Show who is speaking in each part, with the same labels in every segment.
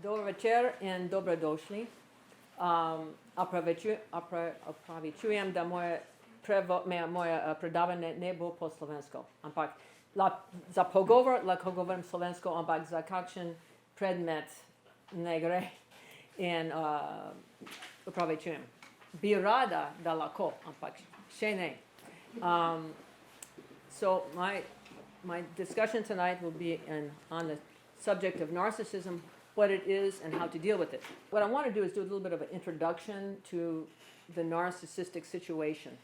Speaker 1: Dobar večer in dobrodošli. Opravičujem, da moje predavanje ne bo po slovensko, ampak za pogovor lahko govorim slovensko, ampak za kakšen predmet ne gre in opravičujem. Bi rada, da lahko, ampak še ne. So my discussion tonight will be on the subject of narcissism, what it is and how to deal with it. What I want to do is do a little bit of an introduction to the narcissistic situation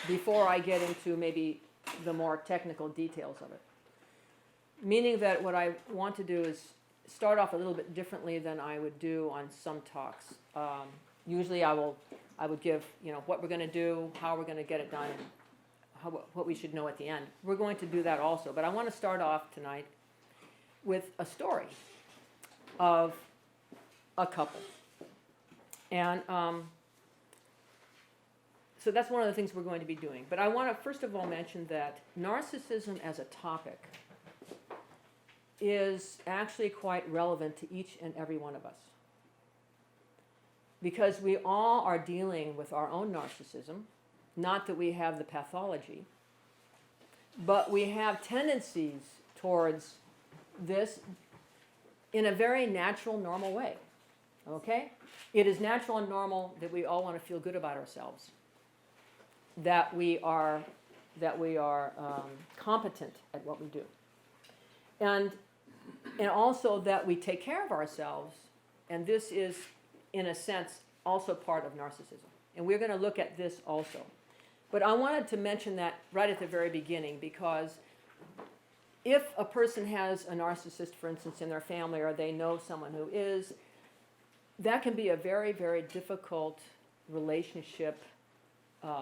Speaker 1: before I get into maybe the more technical details of it. Meaning that what I want to do is start off a little bit differently than I would do on some talks. Usually I would give, what we're going to do, how we're going to get it done, and what we should know at the end. We're going to do that also, but I want to start off tonight with a story of a couple. And so that's one of the things we're going to be doing. But I want to first of all mention that narcissism as a topic is actually quite relevant to each and every one of us. Because we all are dealing with our own narcissism, not that we have the pathology, but we have tendencies towards this in a very natural, normal way. Okay? It is natural and normal that we all want to feel good about ourselves, that we are competent at what we do, and also that we take care of ourselves. And this is, in a sense, also part of narcissism. And we're going to look at this also. But I wanted to mention that right at the very beginning, because if a person has a narcissist, for instance, in their family, or they know someone who is, that can be a very, very difficult relationship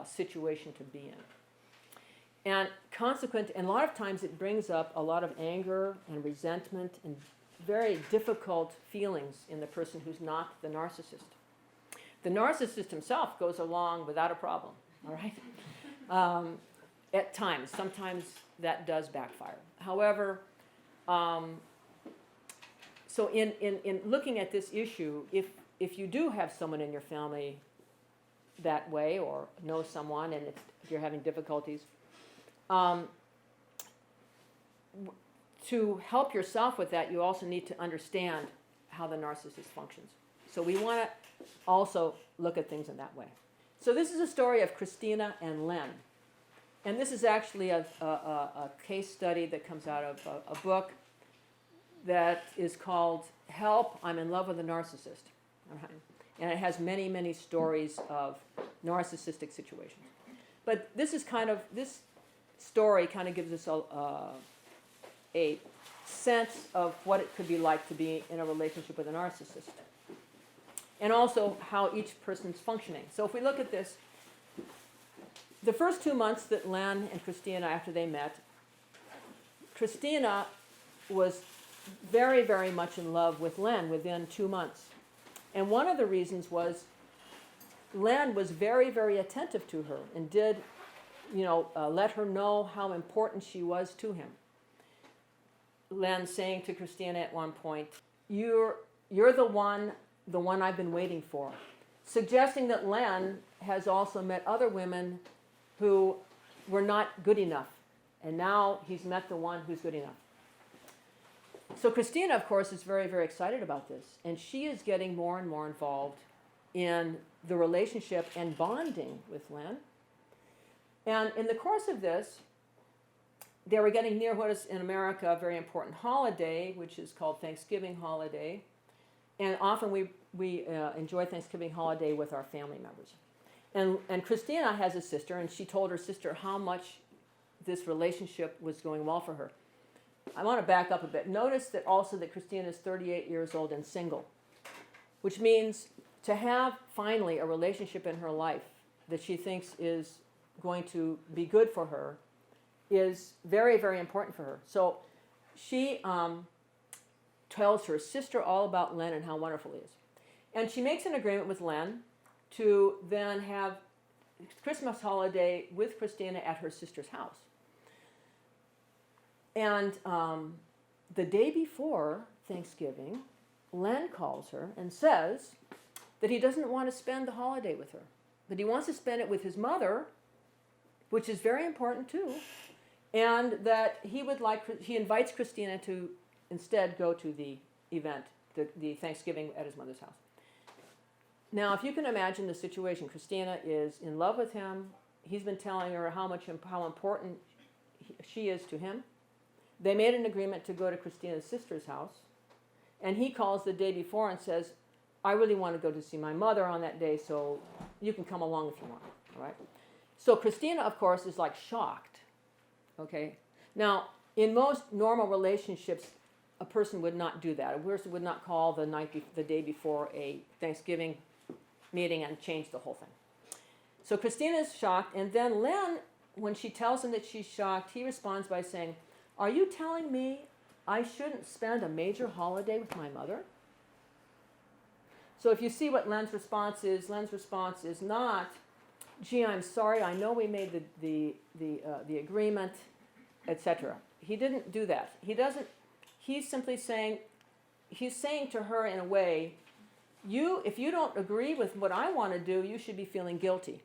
Speaker 1: situation to be in. And a lot of times it brings up a lot of anger and resentment and very difficult feelings in the person who's not the narcissist. The narcissist himself goes along without a problem, all right? At times, sometimes that does backfire. However, so in looking at this issue, if you do have someone in your family that way, or know someone, and if you're having difficulties, to help yourself with that, you also need to understand how the narcissist functions. So we want to also look at things in that way. So this is a story of Christina and Len. And this is actually a case study that comes out of a book that is called Help, I'm in Love with a Narcissist. All right. And it has many, many stories of narcissistic situations. But this story kind of gives us a sense of what it could be like to be in a relationship with a narcissist. And also how each person's functioning. So if we look at this, the first 2 months that Len and Christina, after they met, Christina was very, very much in love with Len within 2 months. And one of the reasons was Len was very, very attentive to her and did, let her know how important she was to him. Len saying to Christina at one point, you're the one I've been waiting for. Suggesting that Len has also met other women who were not good enough. And now he's met the one who's good enough. So Christina, of course, is very, very excited about this. And she is getting more and more involved in the relationship and bonding with Len. And in the course of this, they were getting near what is in America a very important holiday, which is called Thanksgiving holiday. And often we enjoy Thanksgiving holiday with our family members. And Christina has a sister, and she told her sister how much this relationship was going well for her. I want to back up a bit. Notice that also that Christina is 38 years old and single, which means to have finally a relationship in her life that she thinks is going to be good for her is very, very important for her. So she tells her sister all about Len and how wonderful he is. And she makes an agreement with Len to then have Christmas holiday with Christina at her sister's house. And the day before Thanksgiving, Len calls her and says that he doesn't want to spend the holiday with her, but he wants to spend it with his mother, which is very important too, and that he invites Christina to instead go to the event, the Thanksgiving at his mother's house. Now, if you can imagine the situation, Christina is in love with him. He's been telling her how important she is to him. They made an agreement to go to Christina's sister's house, and he calls the day before and says, I really want to go to see my mother on that day, so you can come along if you want, all right? So Christina, of course, is like shocked, okay? Now, in most normal relationships, a person would not do that. A person would not call the day before a Thanksgiving meeting and change the whole thing. So Christina is shocked, and then Len, when she tells him that she's shocked, he responds by saying, are you telling me I shouldn't spend a major holiday with my mother? So if you see what Len's response is not, gee, I'm sorry, I know we made the agreement, etc. He didn't do that. He's simply saying, he's saying to her in a way, if you don't agree with what I want to do, you should be feeling guilty,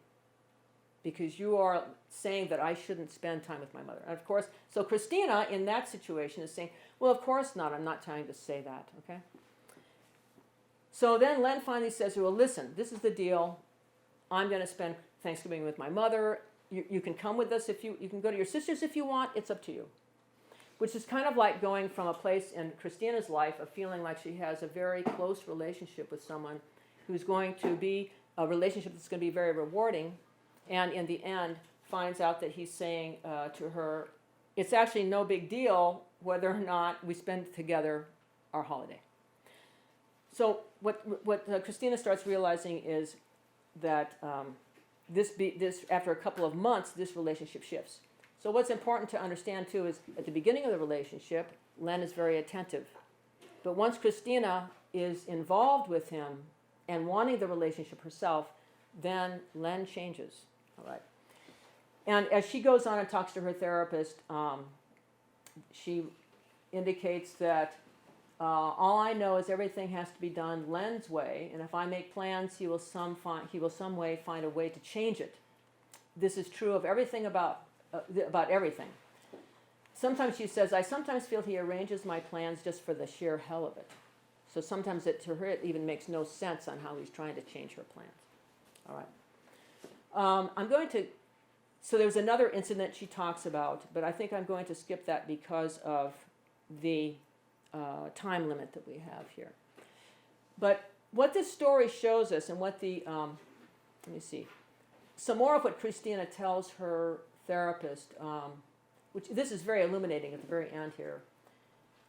Speaker 1: because you are saying that I shouldn't spend time with my mother. And of course, so Christina in that situation is saying, well, of course not, I'm not trying to say that, okay? So then Len finally says, well, listen, this is the deal. I'm going to spend Thanksgiving with my mother. You can come with us you can go to your sister's if you want, it's up to you. Which is kind of like going from a place in Christina's life of feeling like she has a very close relationship with someone who's going to be a relationship that's going to be very rewarding, and in the end finds out that he's saying to her, it's actually no big deal whether or not we spend together our holiday. So what Christina starts realizing is that this after a couple of months, this relationship shifts. So what's important to understand too is at the beginning of the relationship, Len is very attentive. But once Christina is involved with him and wanting the relationship herself, then Len changes. All right. And as she goes on and talks to her therapist, she indicates that all I know is everything has to be done Len's way, and if I make plans, he will some way find a way to change it. This is true of everything about everything. Sometimes she says, I sometimes feel he arranges my plans just for the sheer hell of it. So sometimes to her it even makes no sense on how he's trying to change her plans. All right. So there's another incident she talks about, but I think I'm going to skip that because of the time limit that we have here. But what this story shows us, and what let me see, some more of what Christina tells her therapist, which this is very illuminating at the very end here.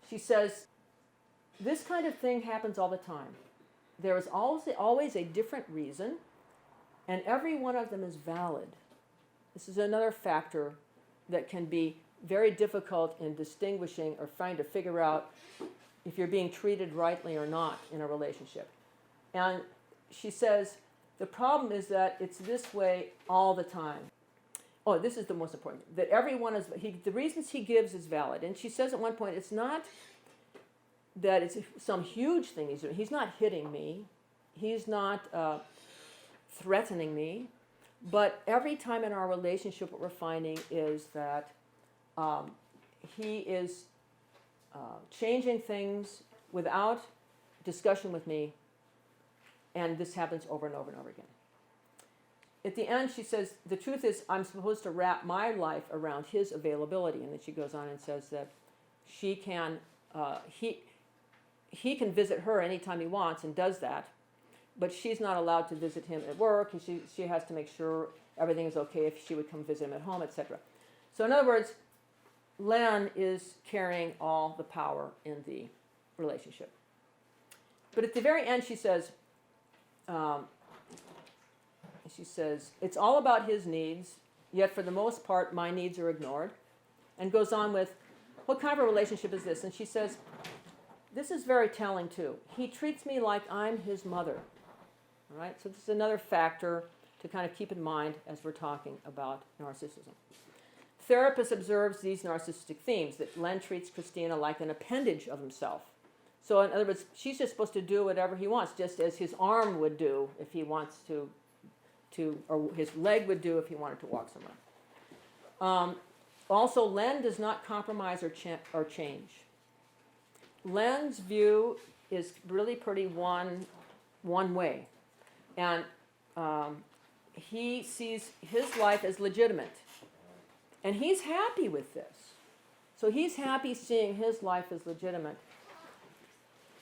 Speaker 1: She says, this kind of thing happens all the time. There is always a different reason, and every one of them is valid. This is another factor that can be very difficult in distinguishing or trying to figure out if you're being treated rightly or not in a relationship. And she says, the problem is that it's this way all the time. Oh, this is the most important. That everyone is, the reasons he gives is valid. And she says at one point, it's not that it's some huge thing he's doing. He's not hitting me. He's not threatening me. But every time in our relationship, what we're finding is that he is changing things without discussion with me, and this happens over and over and over again. At the end, she says, the truth is I'm supposed to wrap my life around his availability. And then she goes on and says that he can visit her anytime he wants and does that, but she's not allowed to visit him at work. She has to make sure everything is okay if she would come visit him at home, etc. So in other words, Len is carrying all the power in the relationship. But at the very end, she says, it's all about his needs, yet for the most part, my needs are ignored. And goes on with, what kind of a relationship is this? And she says, this is very telling too. He treats me like I'm his mother. All right? So this is another factor to kind of keep in mind as we're talking about narcissism. Therapist observes these narcissistic themes, that Len treats Christina like an appendage of himself, So in other words, she's just supposed to do whatever he wants, just as his arm would do if he wants to or his leg would do if he wanted to walk somewhere. Also, Len does not compromise or change. Len's view is really pretty one way. And he sees his life as legitimate. And he's happy with this. So he's happy seeing his life as legitimate.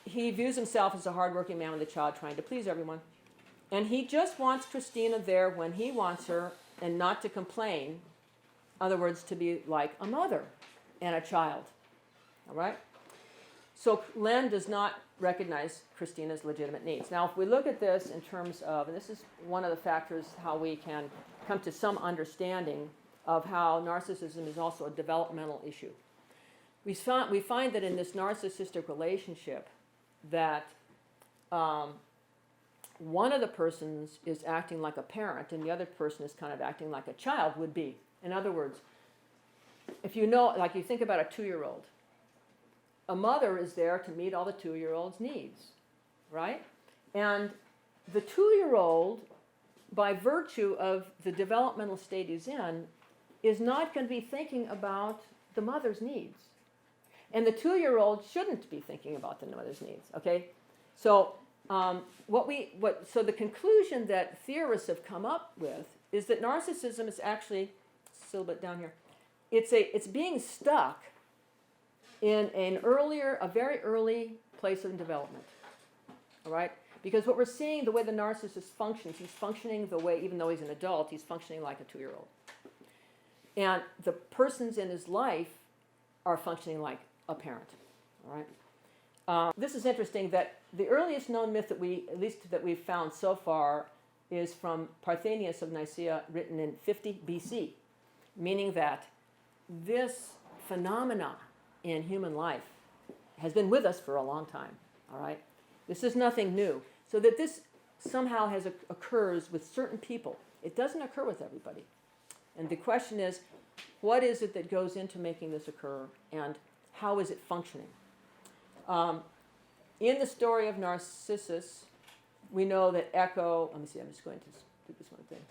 Speaker 1: He views himself as a hardworking man with a child trying to please everyone. And he just wants Christina there when he wants her and not to complain. In other words, to be like a mother and a child. All right? So Len does not recognize Christina's legitimate needs. Now, if we look at this in terms of, and this is one of the factors how we can come to some understanding of how narcissism is also a developmental issue. We find that in this narcissistic relationship that one of the persons is acting like a parent and the other person is kind of acting like a child would be. In other words, if you know, like you think about a 2-year-old, a mother is there to meet all the 2-year-old's needs, right? And the 2-year-old, by virtue of the developmental state he's in, is not going to be thinking about the mother's needs. And the 2-year-old shouldn't be thinking about the mother's needs, okay? So so the conclusion that theorists have come up with is that narcissism is actually, still a bit down here, it's being stuck in a very early place of development, all right? Because what we're seeing, the way the narcissist functions, he's functioning the way, even though he's an adult, he's functioning like a 2-year-old. And the persons in his life are functioning like a parent, all right? This is interesting that the earliest known myth that we've found so far is from Parthenius of Nicaea, written in 50 BC, meaning that this phenomena in human life has been with us for a long time, all right? This is nothing new. So that this somehow occurs with certain people. It doesn't occur with everybody. And the question is, what is it that goes into making this occur, and how is it functioning? In the story of Narcissus, we know that Echo, let me see, I'm just going to do this one thing.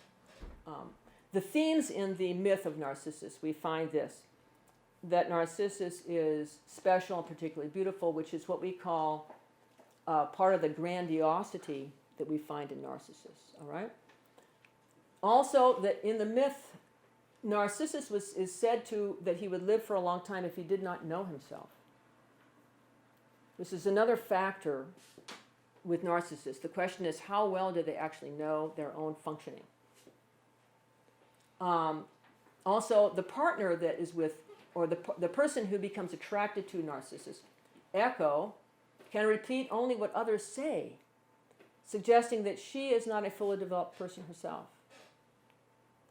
Speaker 1: The themes in the myth of Narcissus, we find this, that Narcissus is special and particularly beautiful, which is what we call part of the grandiosity that we find in Narcissus, all right? Also, that in the myth, Narcissus is said that he would live for a long time if he did not know himself. This is another factor with narcissists. The question is, how well do they actually know their own functioning? Also, the partner that is with, or the person who becomes attracted to Narcissus, Echo, can repeat only what others say, suggesting that she is not a fully developed person herself.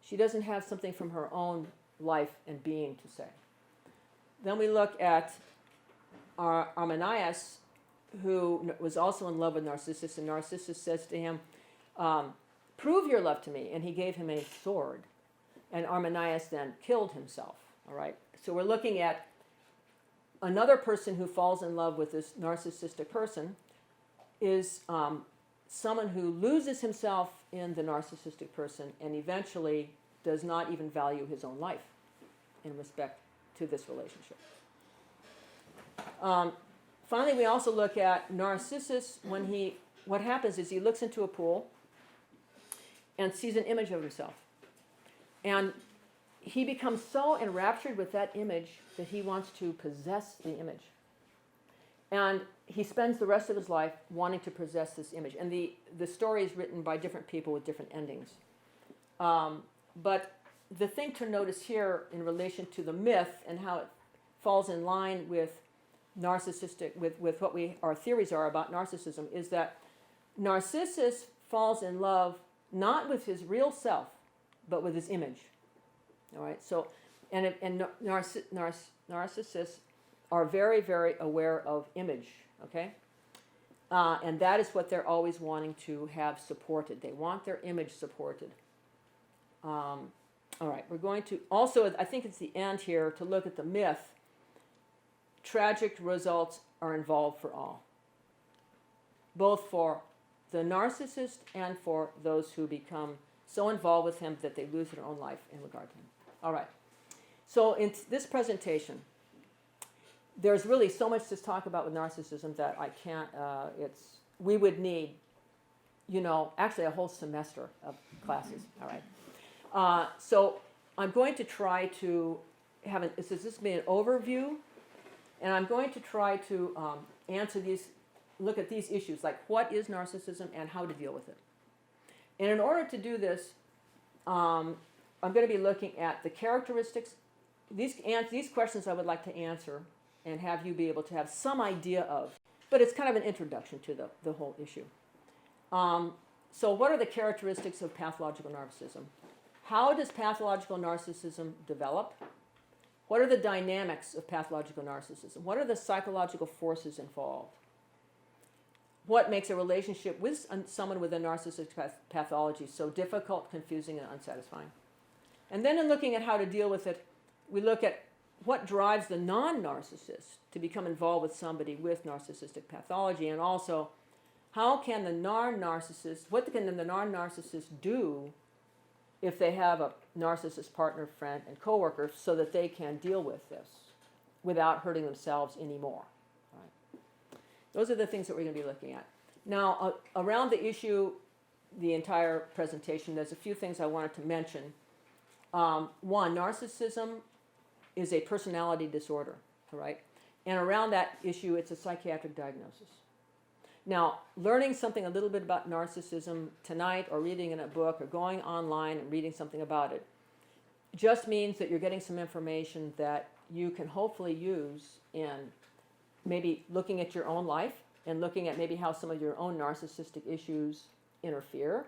Speaker 1: She doesn't have something from her own life and being to say. Then we look at Arminius, who was also in love with Narcissus, and Narcissus says to him, prove your love to me. And he gave him a sword. And Arminius then killed himself. All right. So we're looking at another person who falls in love with this narcissistic person is someone who loses himself in the narcissistic person and eventually does not even value his own life in respect to this relationship. Finally, we also look at Narcissus what happens is he looks into a pool and sees an image of himself. And he becomes so enraptured with that image that he wants to possess the image. And he spends the rest of his life wanting to possess this image. And the story is written by different people with different endings. But the thing to notice here in relation to the myth and how it falls in line with narcissistic, with what our theories are about narcissism, is that Narcissus falls in love not with his real self, but with his image. All right. So, and narcissists are very, very aware of image. Okay. And that is what they're always wanting to have supported. They want their image supported. All right. We're going to also, I think it's the end here, to look at the myth. Tragic results are involved for all. both for the narcissist and for those who become so involved with him that they lose their own life in regard to him. All right. So in this presentation, there's really so much to talk about with narcissism that I can't, we would need, actually a whole semester of classes. All right. So I'm going to try to this has been an overview, and I'm going to try to look at these issues, like what is narcissism and how to deal with it. And in order to do this, I'm going to be looking at the characteristics. These questions I would like to answer and have you be able to have some idea of. But it's kind of an introduction to the whole issue. So what are the characteristics of pathological narcissism? How does pathological narcissism develop? What are the dynamics of pathological narcissism? What are the psychological forces involved? What makes a relationship with someone with a narcissistic pathology so difficult, confusing, and unsatisfying? And then in looking at how to deal with it, we look at what drives the non-narcissist to become involved with somebody with narcissistic pathology, and also how can the non-narcissist, what can the non-narcissist do if they have a narcissist partner, friend, and coworker so that they can deal with this without hurting themselves anymore. Right? Those are the things that we're going to be looking at. Now, around the issue, the entire presentation, there's a few things I wanted to mention. One, narcissism is a personality disorder, all right? And around that issue, it's a psychiatric diagnosis. Now, learning something a little bit about narcissism tonight, or reading in a book, or going online and reading something about it, just means that you're getting some information that you can hopefully use in maybe looking at your own life and looking at maybe how some of your own narcissistic issues interfere.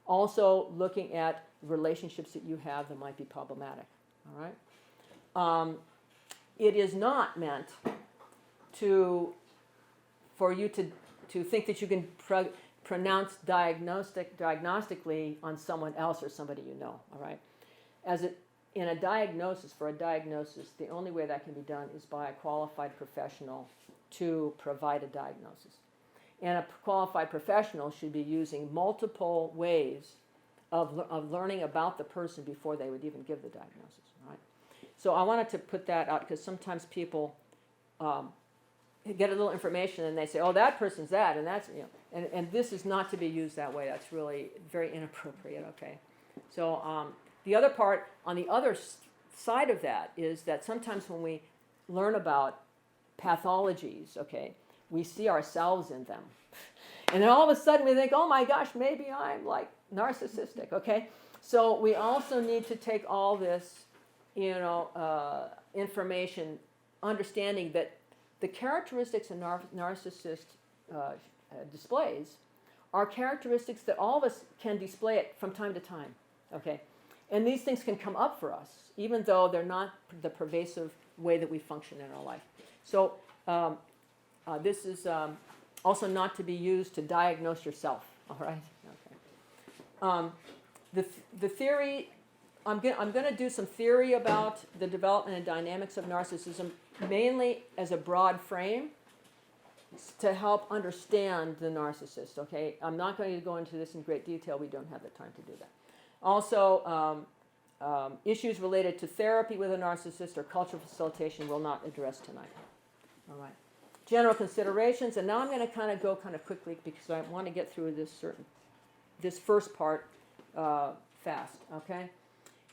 Speaker 1: Also looking at relationships that you have that might be problematic, all right? It is not meant for you to think that you can pronounce diagnostically on someone else or somebody you know, all right? In a diagnosis, for a diagnosis, the only way that can be done is by a qualified professional to provide a diagnosis. And a qualified professional should be using multiple ways of learning about the person before they would even give the diagnosis, right? So I wanted to put that out because sometimes people get a little information and they say, oh, that person's that, and that's, and this is not to be used that way. That's really very inappropriate, okay? So the other part, on the other side of that, is that sometimes when we learn about pathologies, okay, we see ourselves in them. And then all of a sudden we think, oh my gosh, maybe I'm like narcissistic, okay? So we also need to take all this, information, understanding that the characteristics a narcissist displays are characteristics that all of us can display it from time to time, okay? And these things can come up for us, even though they're not the pervasive way that we function in our life. So this is also not to be used to diagnose yourself, all right? Okay. The theory, I'm going to do some theory about the development and dynamics of narcissism, mainly as a broad frame to help understand the narcissist, okay? I'm not going to go into this in great detail. We don't have the time to do that. Also, issues related to therapy with a narcissist or cultural facilitation will not address tonight. All right. General considerations, and now I'm going to kind of go quickly because I want to get through this first part fast, okay?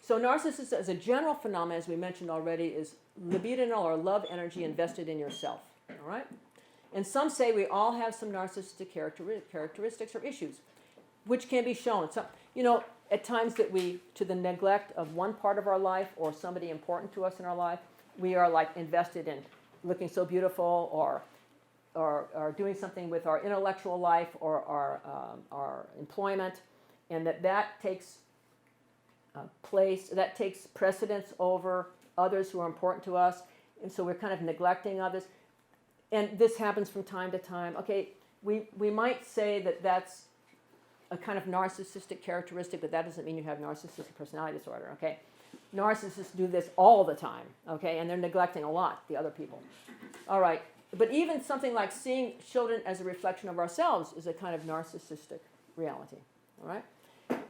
Speaker 1: So narcissism as a general phenomenon, as we mentioned already, is libidinal or love energy invested in yourself, all right? And some say we all have some narcissistic characteristics or issues, which can be shown. So, at times that to the neglect of one part of our life or somebody important to us in our life, we are like invested in looking so beautiful or doing something with our intellectual life or our employment, and that takes that takes precedence over others who are important to us, and so we're kind of neglecting others. And this happens from time to time. Okay, we might say that that's a kind of narcissistic characteristic, but that doesn't mean you have narcissistic personality disorder, okay? Narcissists do this all the time, okay? And they're neglecting a lot, the other people. All right, but even something like seeing children as a reflection of ourselves is a kind of narcissistic reality, all right?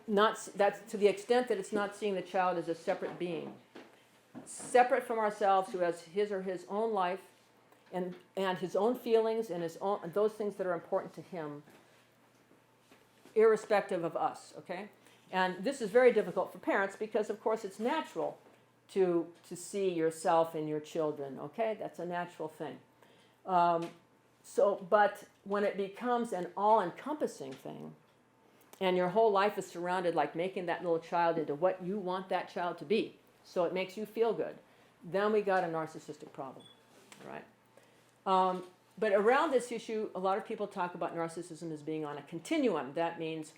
Speaker 1: That's to the extent that it's not seeing the child as a separate being, separate from ourselves, who has his or his own life and his own feelings and those things that are important to him, irrespective of us, okay? And this is very difficult for parents because, of course, it's natural to see yourself in your children, okay? That's a natural thing. But when it becomes an all-encompassing thing, and your whole life is surrounded, like making that little child into what you want that child to be, so it makes you feel good, then we got a narcissistic problem, all right? But around this issue, a lot of people talk about narcissism as being on a continuum. That means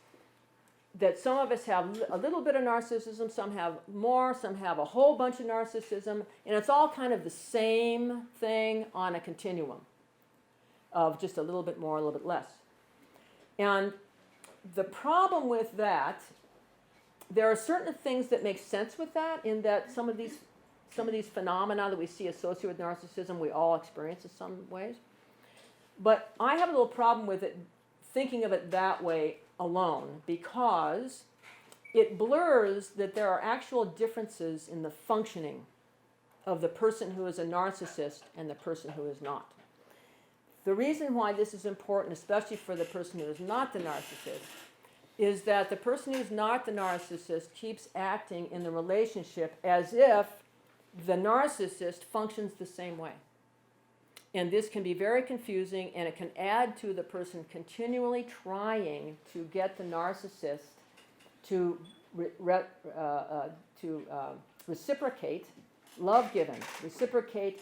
Speaker 1: that some of us have a little bit of narcissism, some have more, some have a whole bunch of narcissism, and it's all kind of the same thing on a continuum of just a little bit more, a little bit less. And the problem with that, there are certain things that make sense with that, in that some of these phenomena that we see associated with narcissism, we all experience in some ways. But I have a little problem with it, thinking of it that way alone, because it blurs that there are actual differences in the functioning of the person who is a narcissist and the person who is not. The reason why this is important, especially for the person who is not the narcissist, is that the person who's not the narcissist keeps acting in the relationship as if the narcissist functions the same way. And this can be very confusing, and it can add to the person continually trying to get the narcissist to reciprocate love given, reciprocate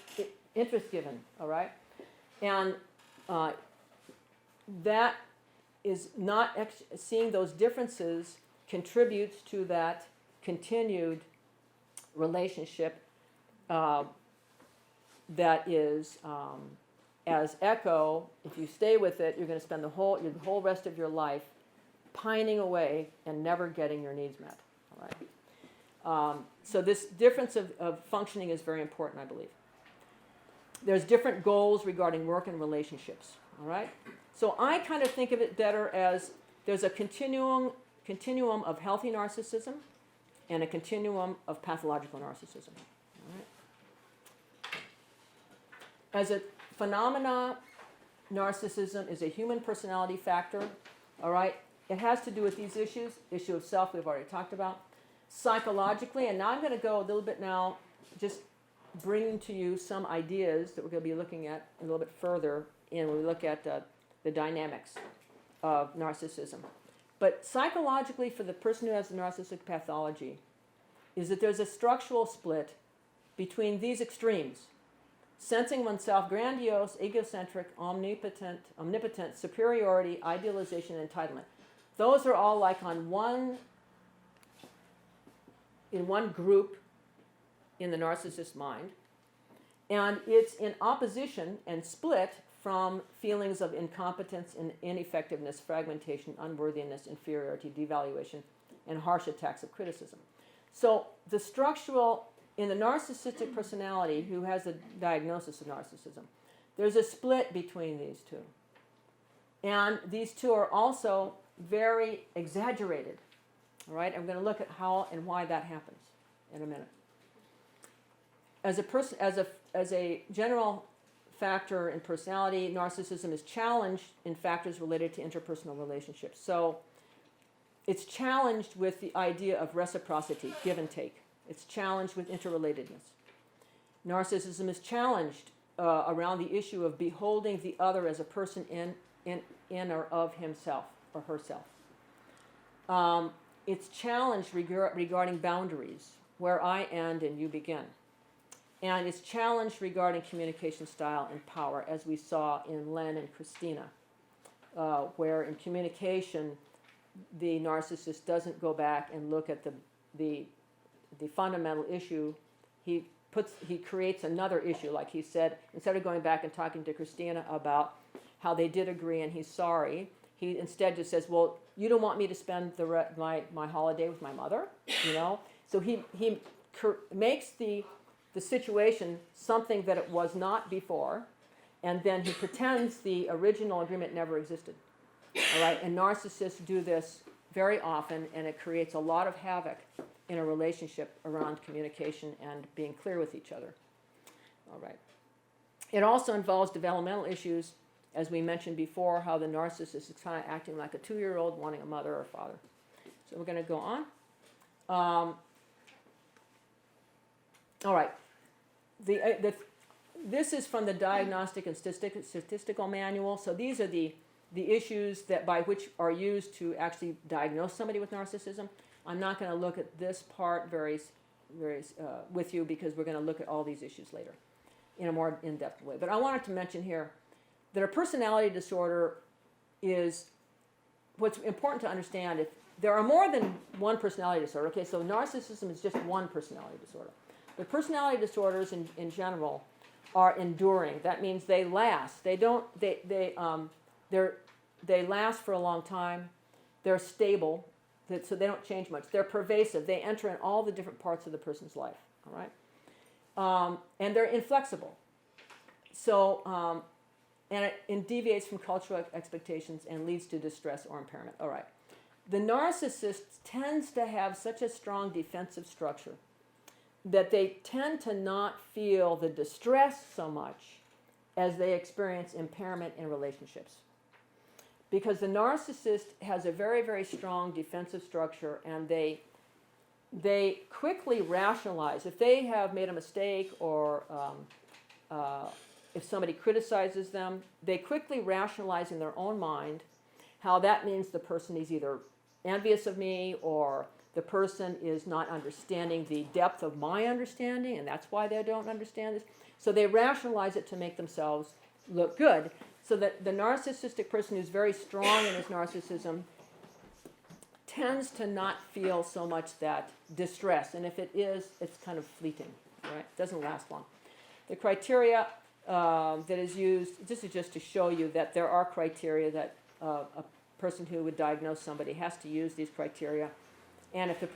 Speaker 1: interest given, all right? And that is not, seeing those differences contributes to that continued relationship that is, as echo, if you stay with it, you're going to spend the whole rest of your life pining away and never getting your needs met. All right? So this difference of functioning is very important, I believe. There's different goals regarding work and relationships. All right? So I kind of think of it better as there's a continuum of healthy narcissism and a continuum of pathological narcissism. All right? As a phenomena, narcissism is a human personality factor, all right? It has to do with these issues. Issue of self we've already talked about. Psychologically, and now I'm going to go a little bit now, just bringing to you some ideas that we're going to be looking at a little bit further when we look at the dynamics of narcissism. But psychologically, for the person who has a narcissistic pathology, is that there's a structural split between these extremes: sensing oneself grandiose, egocentric, omnipotent, superiority, idealization, and entitlement. Those are all like in one group in the narcissist's mind. And it's in opposition and split from feelings of incompetence and ineffectiveness, fragmentation, unworthiness, inferiority, devaluation, and harsh attacks of criticism. So the structural, in the narcissistic personality who has a diagnosis of narcissism, there's a split between these two. And these two are also very exaggerated. All right? I'm going to look at how and why that happens in a minute. As a general factor in personality, narcissism is challenged in factors related to interpersonal relationships. So it's challenged with the idea of reciprocity, give and take. It's challenged with interrelatedness. Narcissism is challenged around the issue of beholding the other as a person in or of himself or herself. It's challenged regarding boundaries, where I end and you begin. And it's challenged regarding communication style and power, as we saw in Len and Christina, where in communication, the narcissist doesn't go back and look at the fundamental issue. He creates another issue, like he said, instead of going back and talking to Christina about how they did agree and he's sorry, he instead just says, well, you don't want me to spend my holiday with my mother, you know? So he makes the situation something that it was not before, and then he pretends the original agreement never existed. All right, and narcissists do this very often, and it creates a lot of havoc in a relationship around communication and being clear with each other. All right. It also involves developmental issues, as we mentioned before, how the narcissist is kind of acting like a 2-year-old wanting a mother or a father. So we're going to go on. All right. This is from the Diagnostic and Statistical Manual. So these are the issues that by which are used to actually diagnose somebody with narcissism. I'm not going to look at this part with you because we're going to look at all these issues later in a more in-depth way. But I wanted to mention here that a personality disorder is what's important to understand. If there are more than one personality disorder, okay, so narcissism is just one personality disorder. But personality disorders in general are enduring. That means they last. They last for a long time. They're stable, so they don't change much. They're pervasive. They enter in all the different parts of the person's life. All right, and they're inflexible. So, and it deviates from cultural expectations and leads to distress or impairment. All right, the narcissist tends to have such a strong defensive structure that they tend to not feel the distress so much as they experience impairment in relationships. Because the narcissist has a very, very strong defensive structure, and they quickly rationalize. If they have made a mistake or if somebody criticizes them, they quickly rationalize in their own mind how that means the person is either envious of me or the person is not understanding the depth of my understanding, and that's why they don't understand this. So they rationalize it to make themselves look good. So that the narcissistic person who's very strong in his narcissism tends to not feel so much that distress. And if it is, it's kind of fleeting, right? It doesn't last long. The criteria that is used, this is just to show you that there are criteria that a person who would diagnose somebody has to use these criteria. And if a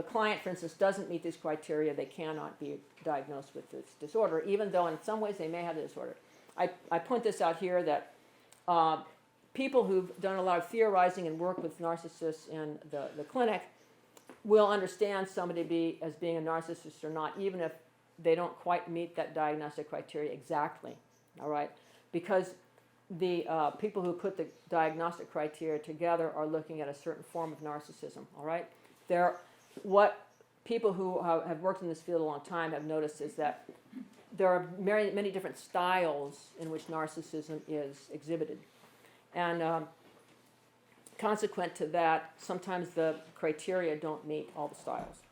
Speaker 1: client, for instance, doesn't meet these criteria, they cannot be diagnosed with this disorder, even though in some ways they may have the disorder. I point this out here that people who've done a lot of theorizing and work with narcissists in the clinic will understand somebody as being a narcissist or not, even if they don't quite meet that diagnostic criteria exactly, all right? Because the people who put the diagnostic criteria together are looking at a certain form of narcissism, all right? What people who have worked in this field a long time have noticed is that there are many different styles in which narcissism is exhibited. And consequent to that, sometimes the criteria don't meet all the styles.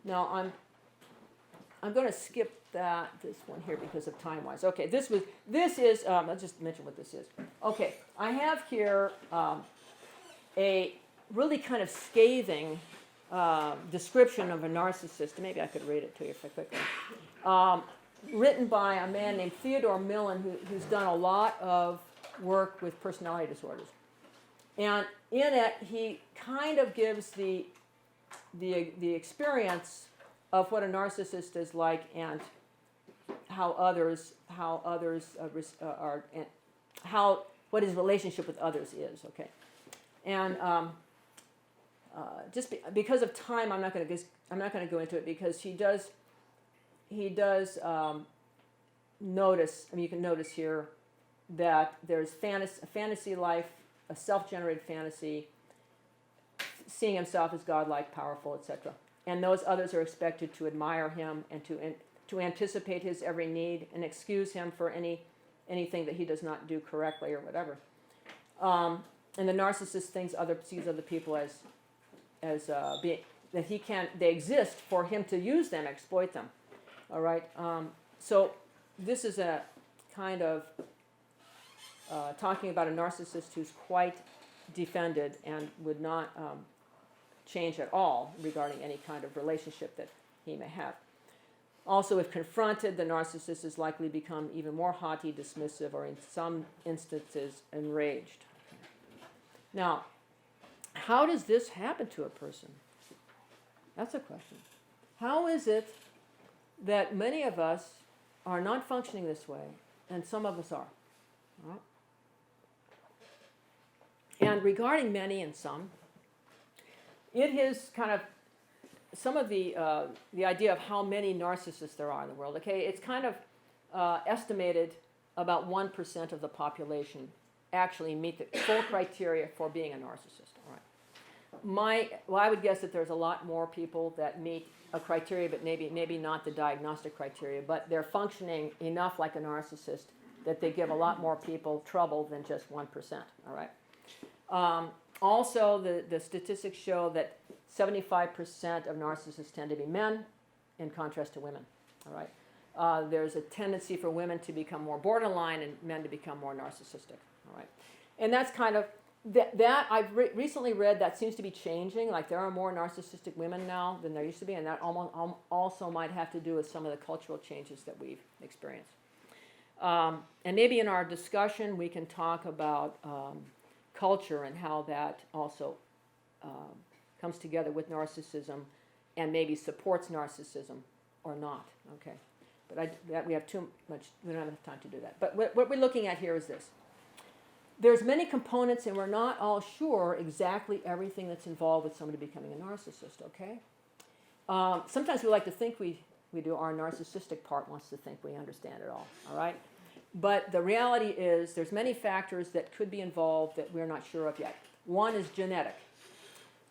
Speaker 1: Now, I'm going to skip this one here because of time-wise. Okay, this is, I'll just mention what this is. Okay, I have here a really kind of scathing description of a narcissist. Maybe I could read it to you quickly. Written by a man named Theodore Millen, who's done a lot of work with personality disorders. And in it, he kind of gives the experience of what a narcissist is like and what his relationship with others is. Okay, and because of time, I'm not going to go into it because he does notice. I mean, you can notice here that there's a fantasy life, a self-generated fantasy, seeing himself as godlike, powerful, etc. And those others are expected to admire him and to anticipate his every need and excuse him for anything that he does not do correctly or whatever. And the narcissist sees other people as they exist for him to use them, exploit them. All right. So this is a kind of talking about a narcissist who's quite defended and would not change at all regarding any kind of relationship that he may have. Also, if confronted, the narcissist is likely to become even more haughty, dismissive, or in some instances, enraged. Now, how does this happen to a person? That's a question. How is it that many of us are not functioning this way, and some of us are. All right? And regarding many and some, it is kind of some of the idea of how many narcissists there are in the world. Okay, it's kind of estimated about 1% of the population actually meet the full criteria for being a narcissist. All right. I would guess that there's a lot more people that meet a criteria, but maybe not the diagnostic criteria, but they're functioning enough like a narcissist that they give a lot more people trouble than just 1%. All right. Also, the statistics show that 75% of narcissists tend to be men, in contrast to women. All right. There's a tendency for women to become more borderline and men to become more narcissistic. All right. And that's kind of that I've recently read that seems to be changing. Like there are more narcissistic women now than there used to be, and that also might have to do with some of the cultural changes that we've experienced. And maybe in our discussion we can talk about culture and how that also comes together with narcissism and maybe supports narcissism or not. Okay, but we have too much. We don't have enough time to do that. But what we're looking at here is this. There's many components, and we're not all sure exactly everything that's involved with somebody becoming a narcissist, okay? Sometimes we like to think we do. Our narcissistic part wants to think we understand it all right? But the reality is there's many factors that could be involved that we're not sure of yet. One is genetic,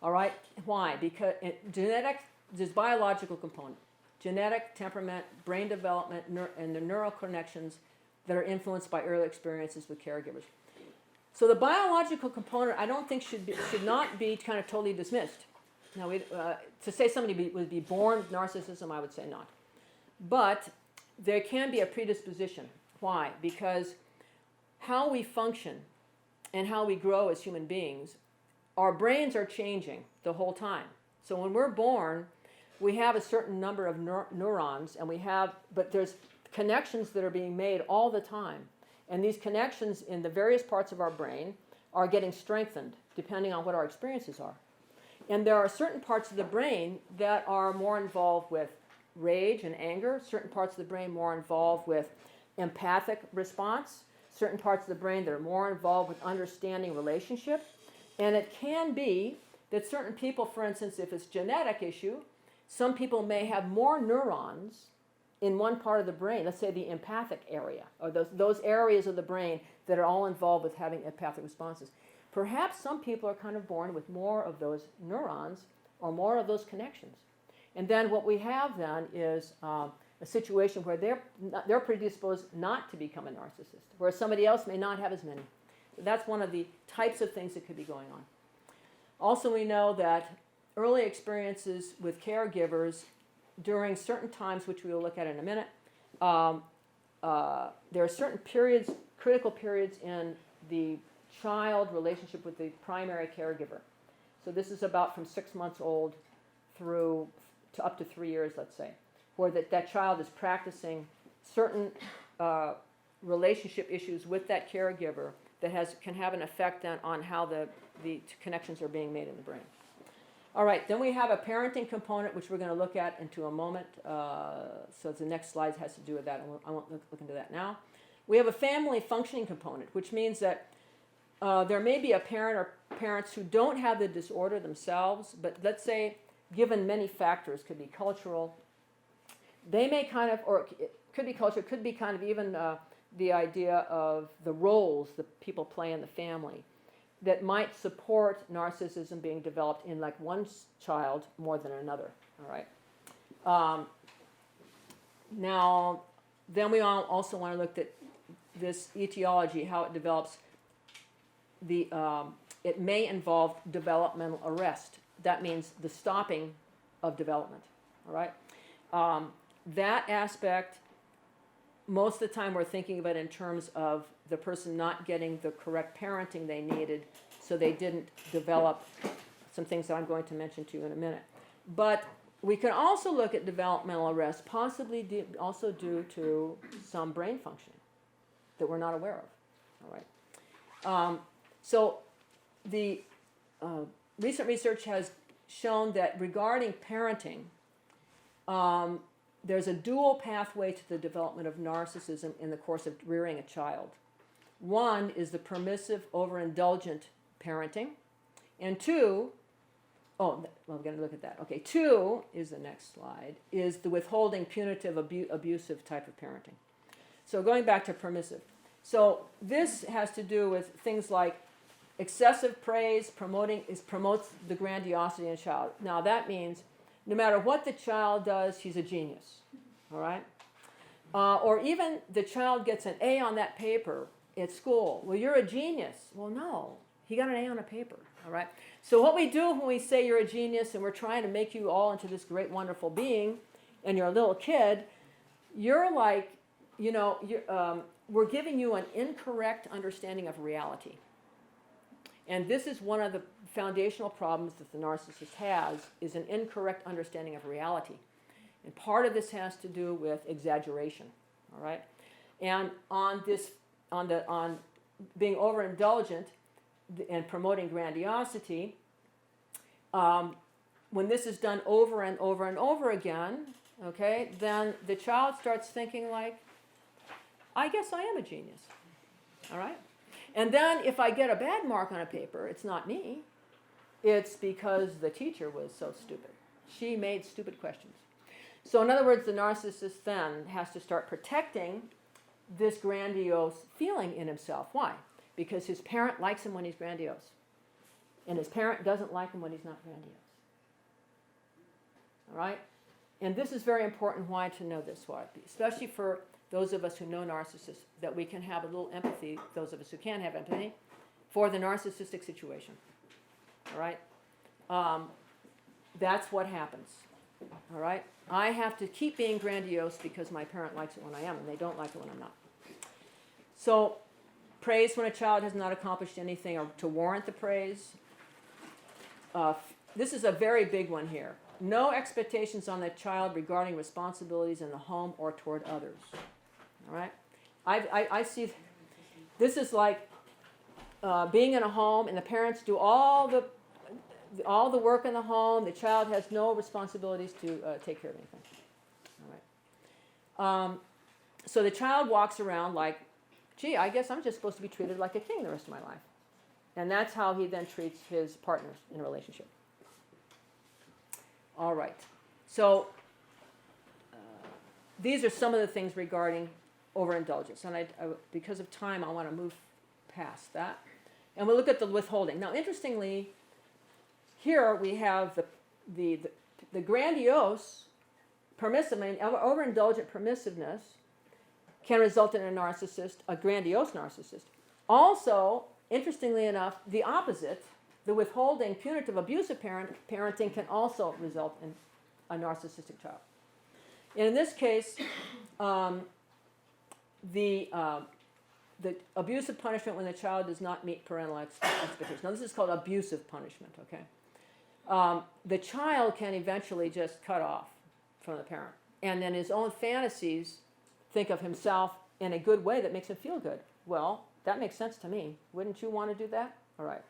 Speaker 1: all right? Why? Because genetic, there's biological component. Genetic, temperament, brain development, and the neural connections that are influenced by early experiences with caregivers. So the biological component, I don't think should not be kind of totally dismissed. Now, to say somebody would be born with narcissism, I would say not. But there can be a predisposition. Why? Because how we function and how we grow as human beings, our brains are changing the whole time. So when we're born, we have a certain number of neurons, but there's connections that are being made all the time. And these connections in the various parts of our brain are getting strengthened depending on what our experiences are. And there are certain parts of the brain that are more involved with rage and anger, certain parts of the brain more involved with empathic response, certain parts of the brain that are more involved with understanding relationship. And it can be that certain people, for instance, if it's a genetic issue, some people may have more neurons in one part of the brain, let's say the empathic area, or those areas of the brain that are all involved with having empathic responses. Perhaps some people are kind of born with more of those neurons or more of those connections. And then what we have then is a situation where they're predisposed not to become a narcissist, whereas somebody else may not have as many. So that's one of the types of things that could be going on. Also, we know that early experiences with caregivers during certain times, which we will look at in a minute, there are certain periods, critical periods in the child relationship with the primary caregiver. So this is about from 6 months old through to up to 3 years, let's say, where that child is practicing certain relationship issues with that caregiver that can have an effect on how the connections are being made in the brain. All right, then we have a parenting component, which we're going to look at into a moment. So the next slide has to do with that. I won't look into that now. We have a family functioning component, which means that there may be a parent or parents who don't have the disorder themselves, but let's say, given many factors, could be cultural, they may kind of, or it could be culture, could be kind of even the idea of the roles that people play in the family that might support narcissism being developed in like one child more than another, all right? Now, then we also want to look at this etiology, how it develops. It may involve developmental arrest. That means the stopping of development, all right? That aspect, most of the time we're thinking of it in terms of the person not getting the correct parenting they needed, so they didn't develop some things that I'm going to mention to you in a minute. But we can also look at developmental arrest, possibly also due to some brain functioning that we're not aware of, all right? So the recent research has shown that regarding parenting, there's a dual pathway to the development of narcissism in the course of rearing a child. One is the permissive, overindulgent parenting. And two, well, we're going to look at that. Okay, two is the next slide, is the withholding, punitive, abusive type of parenting. So going back to permissive. So this has to do with things like excessive praise promotes the grandiosity in a child. Now that means no matter what the child does, he's a genius, all right? Or even the child gets an A on that paper at school. Well, you're a genius. Well, no, he got an A on a paper, all right? So what we do when we say you're a genius and we're trying to make you all into this great, wonderful being, and you're a little kid, you're like, we're giving you an incorrect understanding of reality. And this is one of the foundational problems that the narcissist has, is an incorrect understanding of reality. And part of this has to do with exaggeration, all right? And on being overindulgent and promoting grandiosity, when this is done over and over and over again, okay, then the child starts thinking like, I guess I am a genius, all right? And then if I get a bad mark on a paper, it's not me. It's because the teacher was so stupid. She made stupid questions. So in other words, the narcissist then has to start protecting this grandiose feeling in himself. Why? Because his parent likes him when he's grandiose. And his parent doesn't like him when he's not grandiose. All right? And this is very important why to know this, why, especially for those of us who know narcissists, that we can have a little empathy, those of us who can have empathy, for the narcissistic situation. All right? That's what happens. All right? I have to keep being grandiose because my parent likes it when I am, and they don't like it when I'm not. So, praise when a child has not accomplished anything, or to warrant the praise. This is a very big one here. No expectations on the child regarding responsibilities in the home or toward others. All right? I see this is like being in a home and the parents do all the work in the home. The child has no responsibilities to take care of anything. All right? So the child walks around like, gee, I guess I'm just supposed to be treated like a king the rest of my life. And that's how he then treats his partners in a relationship. All right. So these are some of the things regarding overindulgence. And because of time, I want to move past that. And we'll look at the withholding. Now, interestingly, here we have the grandiose, permissive, I mean, overindulgent permissiveness can result in a narcissist, a grandiose narcissist. Also, interestingly enough, the opposite, the withholding, punitive, abusive parenting can also result in a narcissistic child. And in this case, the abusive punishment when the child does not meet parental expectations. Now, this is called abusive punishment, okay? The child can eventually just cut off from the parent. And then his own fantasies think of himself in a good way that makes him feel good. Well, that makes sense to me. Wouldn't you want to do that? All right.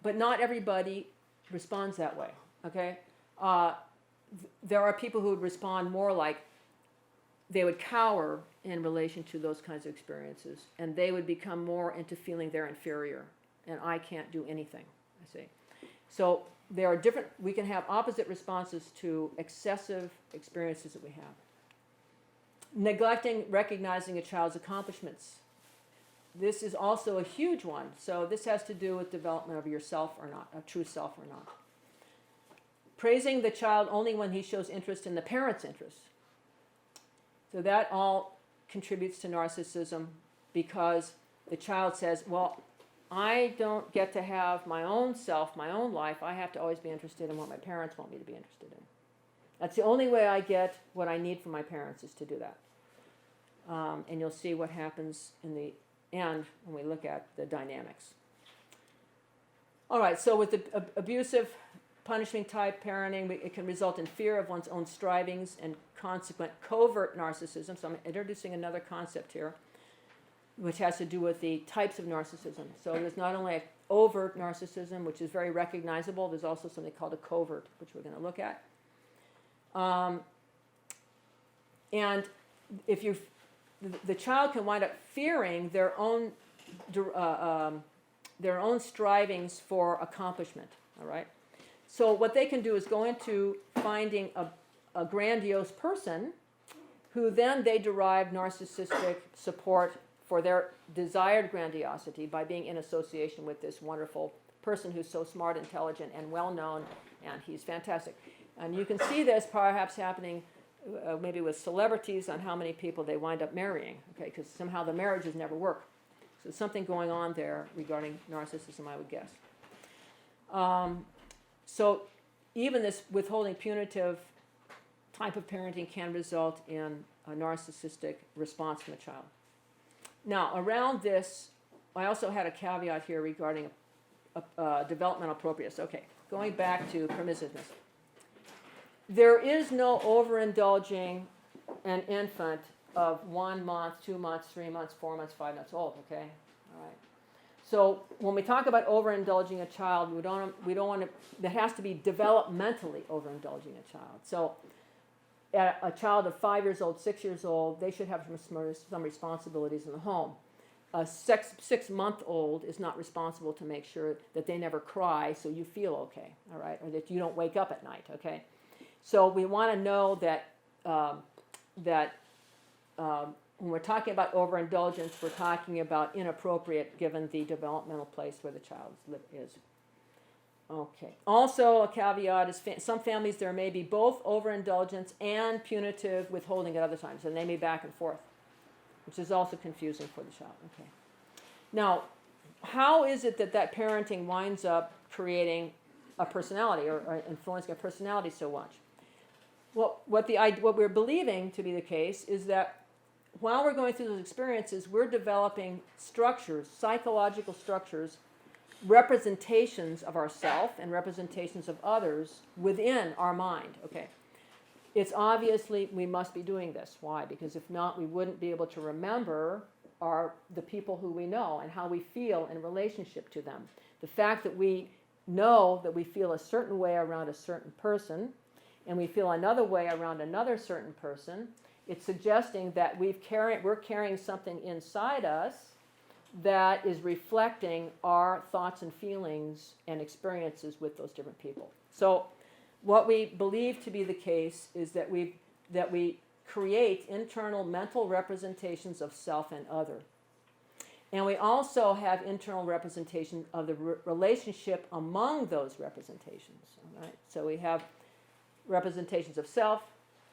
Speaker 1: But not everybody responds that way, okay? There are people who would respond more like they would cower in relation to those kinds of experiences, and they would become more into feeling they're inferior, and I can't do anything, I see. So there are different, we can have opposite responses to excessive experiences that we have. Neglecting recognizing a child's accomplishments. This is also a huge one. So this has to do with development of yourself or not, of true self or not. Praising the child only when he shows interest in the parent's interests. So that all contributes to narcissism because the child says, well, I don't get to have my own self, my own life. I have to always be interested in what my parents want me to be interested in. That's the only way I get what I need from my parents is to do that. And you'll see what happens in the end when we look at the dynamics. All right, so with the abusive punishment type parenting, it can result in fear of one's own strivings and consequent covert narcissism. So I'm introducing another concept here, which has to do with the types of narcissism. So there's not only an overt narcissism, which is very recognizable, there's also something called a covert, which we're going to look at. And if the child can wind up fearing their own strivings for accomplishment, all right? So what they can do is go into finding a grandiose person who then they derive narcissistic support for their desired grandiosity by being in association with this wonderful person who's so smart, intelligent, and well-known, and he's fantastic. And you can see this perhaps happening maybe with celebrities on how many people they wind up marrying, okay, because somehow the marriages never work. So there's something going on there regarding narcissism, I would guess. So even this withholding punitive type of parenting can result in a narcissistic response from the child. Now, around this, I also had a caveat here regarding developmental appropriateness. Okay, going back to permissiveness. There is no overindulging an infant of 1 month, 2 months, 3 months, 4 months, 5 months old, okay? All right. So when we talk about overindulging a child, we don't want to, that has to be developmentally overindulging a child. So a child of 5 years old, 6 years old, they should have some responsibilities in the home. A 6-month-old is not responsible to make sure that they never cry so you feel okay, all right, or that you don't wake up at night, okay? So we want to know that when we're talking about overindulgence, we're talking about inappropriate given the developmental place where the child is. Okay. Also, a caveat is some families there may be both overindulgence and punitive withholding at other times, and they may be back and forth, which is also confusing for the child. Okay. Now, how is it that parenting winds up creating a personality or influencing a personality so much? Well, what we're believing to be the case is that while we're going through those experiences, we're developing structures, psychological structures, representations of ourself and representations of others within our mind. Okay. It's obviously we must be doing this. Why? Because if not, we wouldn't be able to remember the people who we know and how we feel in relationship to them. The fact that we know that we feel a certain way around a certain person and we feel another way around another certain person, it's suggesting that we're carrying something inside us that is reflecting our thoughts and feelings and experiences with those different people. So what we believe to be the case is that we create internal mental representations of self and other. And we also have internal representation of the relationship among those representations. All right? So we have representations of self,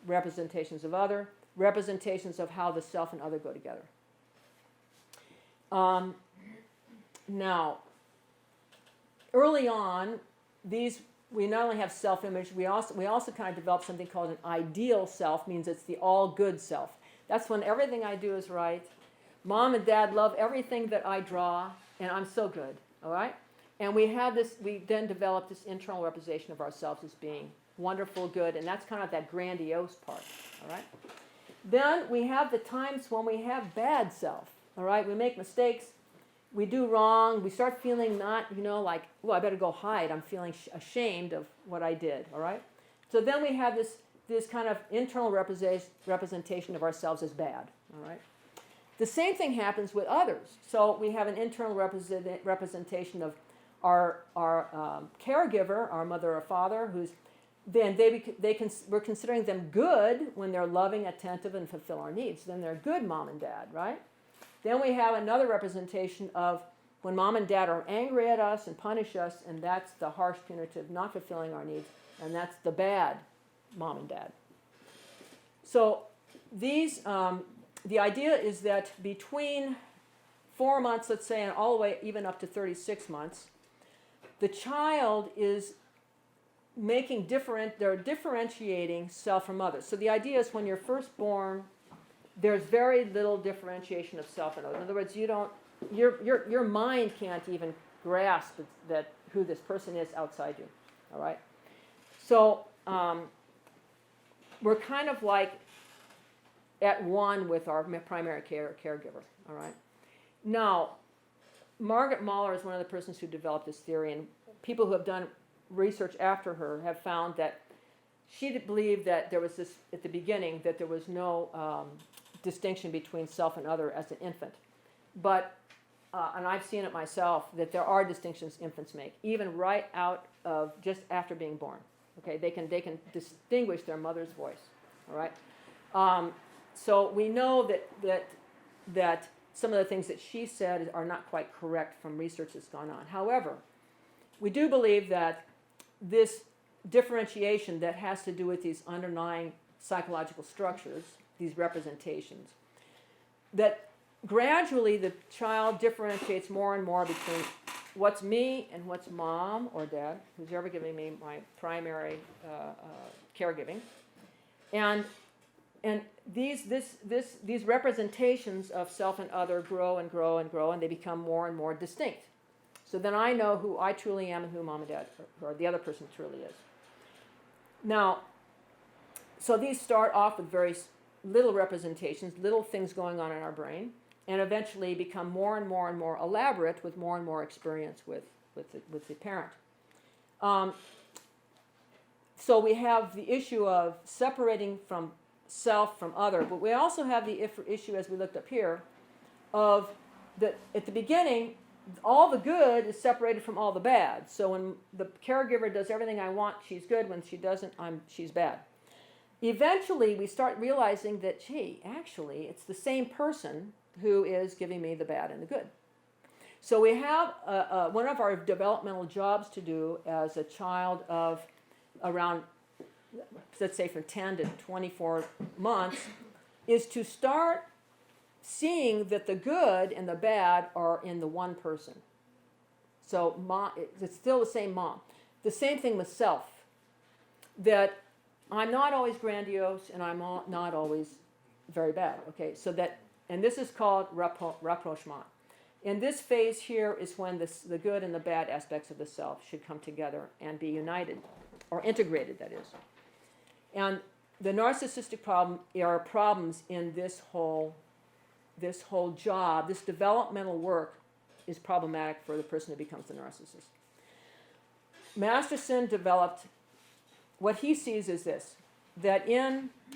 Speaker 1: representations of other, representations of how the self and other go together. Now, early on, we not only have self-image, we also kind of develop something called an ideal self, means it's the all-good self. That's when everything I do is right. Mom and Dad love everything that I draw, and I'm so good, all right? And we then develop this internal representation of ourselves as being wonderful, good, and that's kind of that grandiose part, all right? Then we have the times when we have bad self, all right? We make mistakes, we do wrong, we start feeling not, like, I better go hide. I'm feeling ashamed of what I did, all right? So then we have this kind of internal representation of ourselves as bad, all right? The same thing happens with others. So we have an internal representation of our caregiver, our mother or father, who's then we're considering them good when they're loving, attentive, and fulfill our needs. Then they're good mom and dad, right? Then we have another representation of when mom and dad are angry at us and punish us, and that's the harsh, punitive, not fulfilling our needs, and that's the bad mom and dad. So these, the idea is that between 4 months, let's say, and all the way even up to 36 months, the child is they're differentiating self from others. So the idea is when you're first born, there's very little differentiation of self and others. In other words, your mind can't even grasp that who this person is outside you. All right. So we're kind of like at one with our primary caregiver. All right. Now, Margaret Mahler is one of the persons who developed this theory, and people who have done research after her have found that she believed that there was this, at the beginning, that there was no distinction between self and other as an infant. But, and I've seen it myself, that there are distinctions infants make, even right out of just after being born. Okay, they can distinguish their mother's voice. All right. So we know that some of the things that she said are not quite correct from research that's gone on. However, we do believe that this differentiation that has to do with these underlying psychological structures, these representations, that gradually the child differentiates more and more between what's me and what's mom or dad, who's ever giving me my primary caregiving, and these representations of self and other grow and grow and grow, and they become more and more distinct. So then I know who I truly am and who mom and dad or the other person truly is. Now, so these start off with very little representations, little things going on in our brain, and eventually become more and more and more elaborate with more and more experience with the parent. So we have the issue of separating from self from other, but we also have the issue, as we looked up here, of that at the beginning, all the good is separated from all the bad. So when the caregiver does everything I want, she's good. When she doesn't, she's bad. Eventually, we start realizing that, gee, actually, it's the same person who is giving me the bad and the good. So we have one of our developmental jobs to do as a child of around, let's say from 10 to 24 months, is to start seeing that the good and the bad are in the one person. So mom, it's still the same mom. The same thing with self, that I'm not always grandiose and I'm not always very bad. Okay, so that, and this is called rapprochement. And this phase here is when the good and the bad aspects of the self should come together and be united, or integrated, that is. And the narcissistic problem are problems in this whole job, this developmental work is problematic for the person who becomes the narcissist. Masterson developed, what he sees is this, that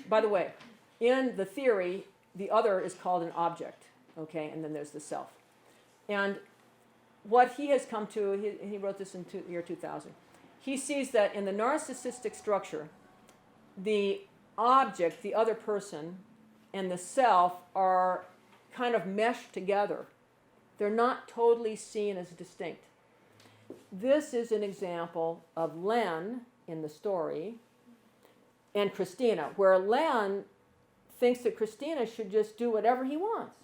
Speaker 1: by the way, in the theory, the other is called an object, okay, and then there's the self. And what he has come to, he wrote this in year 2000, he sees that in the narcissistic structure, the object, the other person, and the self are kind of meshed together. They're not totally seen as distinct. This is an example of Len in the story and Christina, where Len thinks that Christina should just do whatever he wants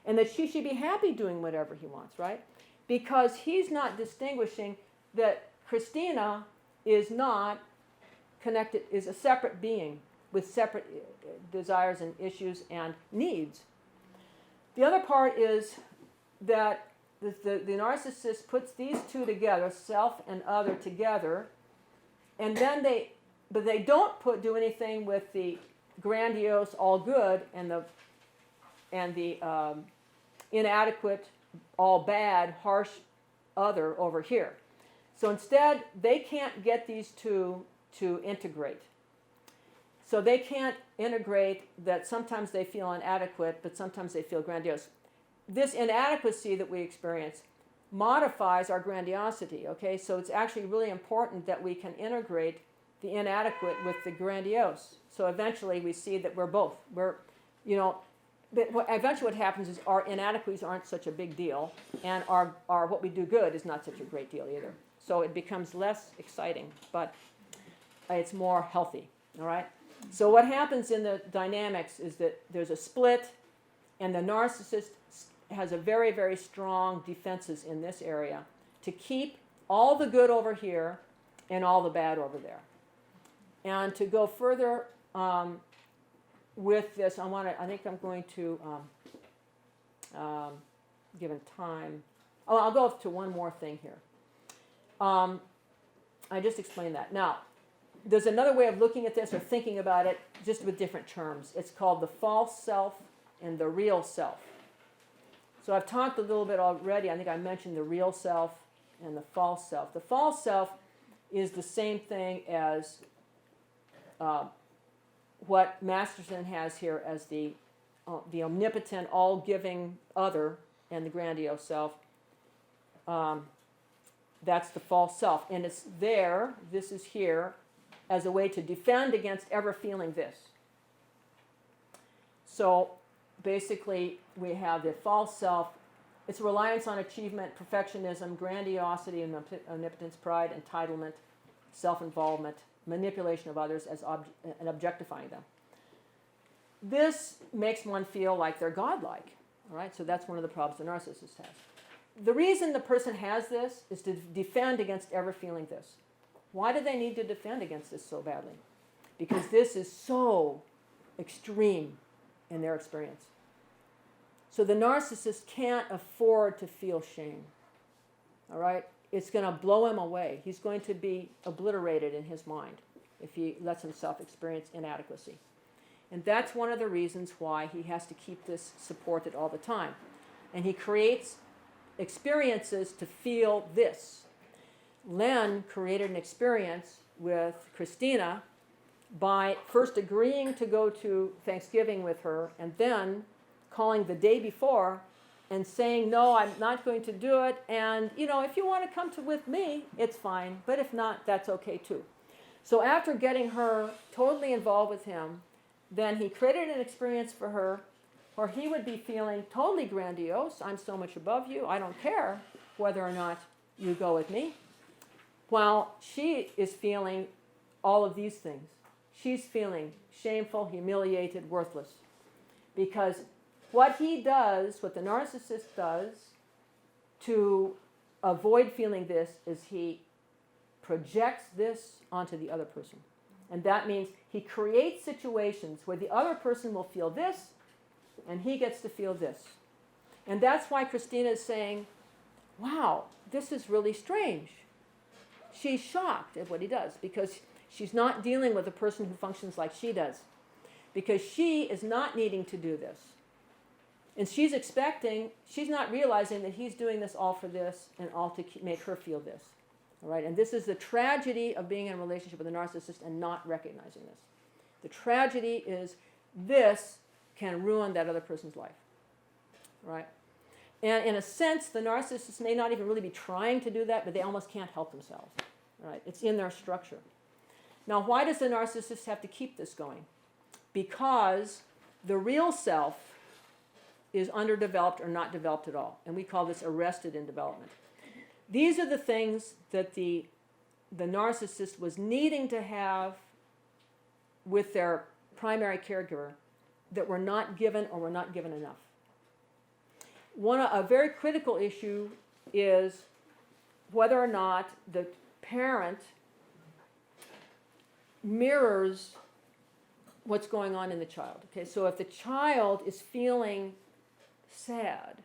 Speaker 1: and that she should be happy doing whatever he wants, right? Because he's not distinguishing that Christina is not connected, is a separate being with separate desires and issues and needs. The other part is that the narcissist puts these two together, self and other together, and then they don't do anything with the grandiose, all good, and the inadequate, all bad, harsh other over here. So instead, they can't get these two to integrate. So they can't integrate that sometimes they feel inadequate, but sometimes they feel grandiose. This inadequacy that we experience modifies our grandiosity, okay? So it's actually really important that we can integrate the inadequate with the grandiose. So eventually we see that we're both. Eventually what happens is our inadequacies aren't such a big deal, and our what we do good is not such a great deal either. So it becomes less exciting, but it's more healthy, all right? So what happens in the dynamics is that there's a split, and the narcissist has a very, very strong defenses in this area to keep all the good over here and all the bad over there. And to go further with this, I think I'm going to, given time, I'll go to one more thing here. I just explained that. Now, there's another way of looking at this or thinking about it just with different terms. It's called the false self and the real self. So I've talked a little bit already. I think I mentioned the real self and the false self. The false self is the same thing as what Masterson has here as the omnipotent, all-giving other and the grandiose self. That's the false self. And it's there, this is here, as a way to defend against ever feeling this. So basically, we have the false self. It's reliance on achievement, perfectionism, grandiosity, and omnipotence, pride, entitlement, self-involvement, manipulation of others and objectifying them. This makes one feel like they're godlike. All right? So that's one of the problems the narcissist has. The reason the person has this is to defend against ever feeling this. Why do they need to defend against this so badly? Because this is so extreme in their experience. So the narcissist can't afford to feel shame. All right? It's going to blow him away. He's going to be obliterated in his mind if he lets himself experience inadequacy. And that's one of the reasons why he has to keep this supported all the time. And he creates experiences to feel this. Len created an experience with Christina by first agreeing to go to Thanksgiving with her and then calling the day before and saying, no, I'm not going to do it. And, if you want to come with me, it's fine. But if not, that's okay too. So after getting her totally involved with him, then he created an experience for her where he would be feeling totally grandiose. I'm so much above you. I don't care whether or not you go with me. While she is feeling all of these things. She's feeling shameful, humiliated, worthless. Because what he does, what the narcissist does to avoid feeling this is he projects this onto the other person. And that means he creates situations where the other person will feel this and he gets to feel this. And that's why Christina is saying, wow, this is really strange. She's shocked at what he does because she's not dealing with a person who functions like she does. Because she is not needing to do this. And she's not realizing that he's doing this all for this and all to make her feel this. All right? And this is the tragedy of being in a relationship with a narcissist and not recognizing this. The tragedy is this can ruin that other person's life. Right? And in a sense, the narcissist may not even really be trying to do that, but they almost can't help themselves. Right? It's in their structure. Now, why does the narcissist have to keep this going? Because the real self is underdeveloped or not developed at all. And we call this arrested in development. These are the things that the narcissist was needing to have with their primary caregiver that were not given or were not given enough. A very critical issue is whether or not the parent mirrors what's going on in the child. Okay, so if the child is feeling sad,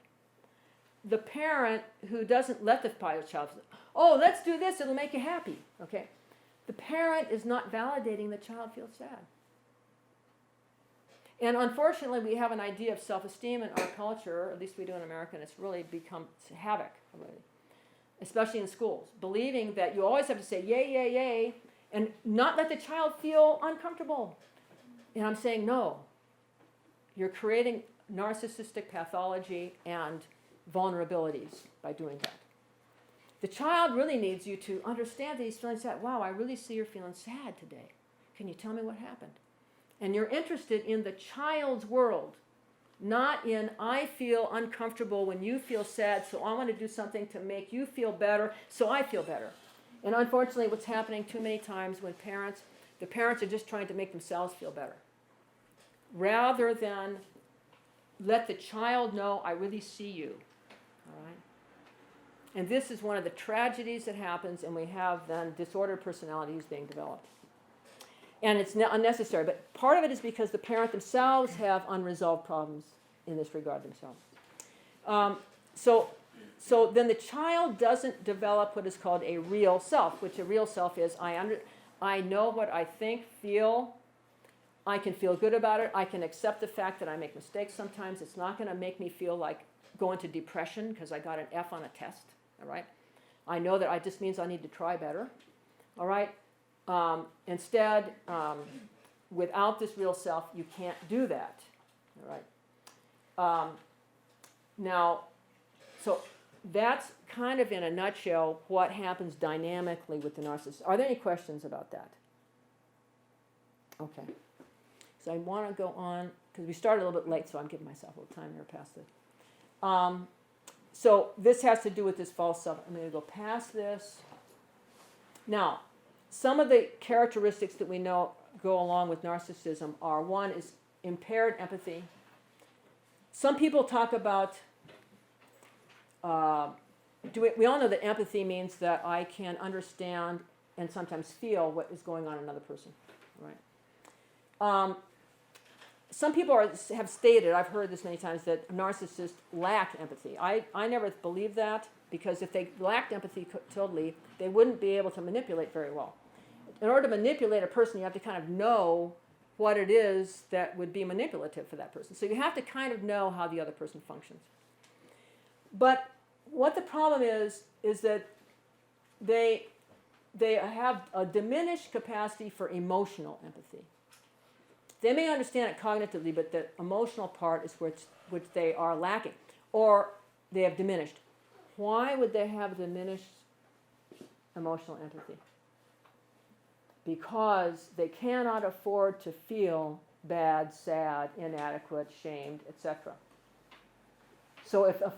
Speaker 1: the parent who doesn't let the child say, oh, let's do this, it'll make you happy. Okay, the parent is not validating the child feels sad. And unfortunately, we have an idea of self-esteem in our culture, at least we do in America, and it's really become havoc, really, especially in schools, believing that you always have to say yay, yay, yay, and not let the child feel uncomfortable. And I'm saying, no, you're creating narcissistic pathology and vulnerabilities by doing that. The child really needs you to understand that he's feeling sad. Wow, I really see you're feeling sad today. Can you tell me what happened? And you're interested in the child's world, not in I feel uncomfortable when you feel sad, so I want to do something to make you feel better, so I feel better. And unfortunately, what's happening too many times when the parents are just trying to make themselves feel better. Rather than let the child know, I really see you. All right? And this is one of the tragedies that happens, and we have then disordered personalities being developed. And it's unnecessary, but part of it is because the parent themselves have unresolved problems in this regard themselves. So then the child doesn't develop what is called a real self, which a real self is, I know what I think, feel. I can feel good about it. I can accept the fact that I make mistakes sometimes. It's not going to make me feel like go into depression because I got an F on a test. All right? I know that it just means I need to try better. All right? Instead, without this real self, you can't do that. All right. Now, so that's kind of in a nutshell what happens dynamically with the narcissist. Are there any questions about that? Okay. So I want to go on, because we started a little bit late, so I'm giving myself a little time here past it. So this has to do with this false self. I'm going to go past this. Now, some of the characteristics that we know go along with narcissism are, one is impaired empathy. Some people talk about, we all know that empathy means that I can understand and sometimes feel what is going on in another person, right? Some people have stated, I've heard this many times, that narcissists lack empathy. I never believed that, because if they lacked empathy totally, they wouldn't be able to manipulate very well. In order to manipulate a person, you have to kind of know what it is that would be manipulative for that person. So you have to kind of know how the other person functions. But what the problem is that they have a diminished capacity for emotional empathy. They may understand it cognitively, but the emotional part is which they are lacking, or they have diminished. Why would they have diminished emotional empathy? Because they cannot afford to feel bad, sad, inadequate, shamed, etc. So if a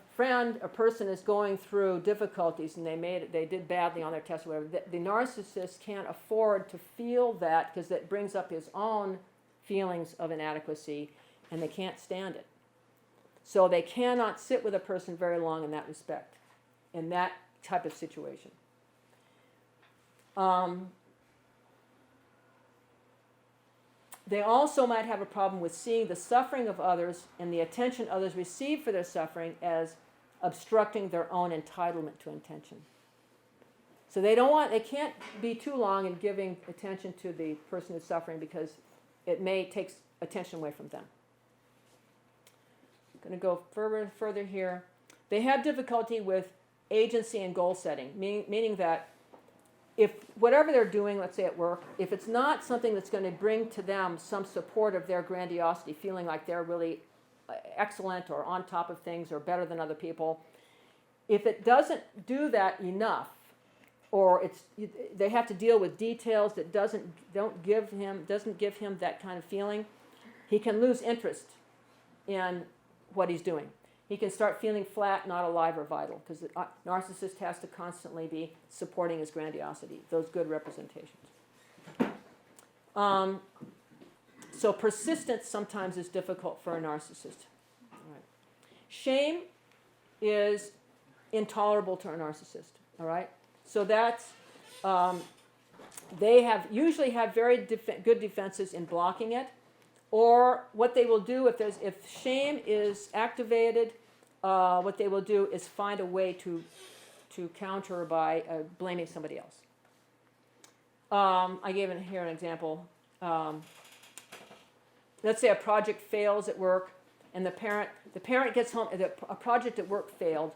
Speaker 1: person is going through difficulties and they did badly on their test or whatever, the narcissist can't afford to feel that, because that brings up his own feelings of inadequacy, and they can't stand it. So they cannot sit with a person very long in that respect, in that type of situation. They also might have a problem with seeing the suffering of others and the attention others receive for their suffering as obstructing their own entitlement to attention. So they can't be too long in giving attention to the person who's suffering, because it may take attention away from them. I'm going to go further here. They have difficulty with agency and goal setting, meaning that if whatever they're doing, let's say at work, if it's not something that's going to bring to them some support of their grandiosity, feeling like they're really excellent or on top of things or better than other people, if it doesn't do that enough, or they have to deal with details that doesn't give him that kind of feeling, he can lose interest in what he's doing. He can start feeling flat, not alive or vital, because the narcissist has to constantly be supporting his grandiosity, those good representations. So persistence sometimes is difficult for a narcissist. All right. Shame is intolerable to a narcissist. All right. So that's they usually have very good defenses in blocking it. Or what they will do if shame is activated, what they will do is find a way to counter by blaming somebody else. I gave here an example. Let's say a project fails at work, and the parent gets home. A project at work failed,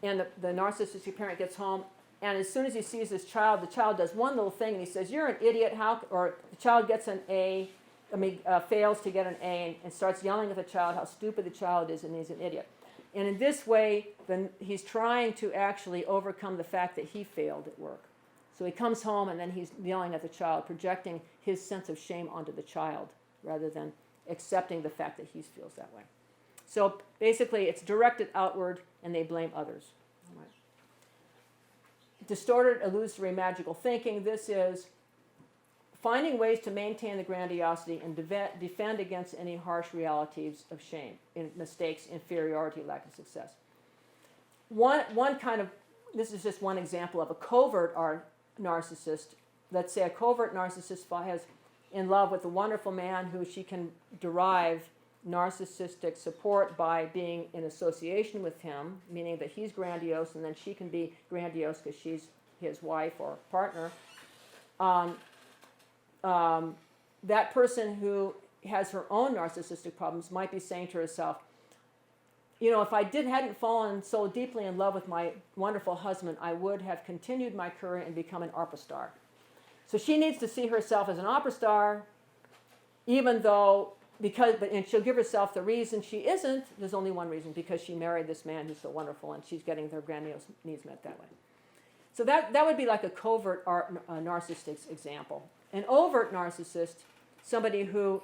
Speaker 1: and the narcissistic parent gets home, and as soon as he sees his child, the child does one little thing, and he says, "You're an idiot." Or the child gets an A. Fails to get an A, and starts yelling at the child how stupid the child is and he's an idiot. And in this way, then he's trying to actually overcome the fact that he failed at work. So he comes home and then he's yelling at the child, projecting his sense of shame onto the child rather than accepting the fact that he feels that way. So basically, it's directed outward and they blame others. All right. Distorted, illusory, magical thinking. This is finding ways to maintain the grandiosity and defend against any harsh realities of shame, mistakes, inferiority, lack of success. This is just one example of a covert narcissist. Let's say a covert narcissist is in love with a wonderful man who she can derive narcissistic support by being in association with him, meaning that he's grandiose and then she can be grandiose because she's his wife or partner. That person who has her own narcissistic problems might be saying to herself, if I hadn't fallen so deeply in love with my wonderful husband, I would have continued my career and become an opera star. So she needs to see herself as an opera star, even though, and she'll give herself the reason she isn't. There's only one reason, because she married this man who's so wonderful, and she's getting her grandiose needs met that way. So that would be like a covert narcissist example. An overt narcissist, somebody who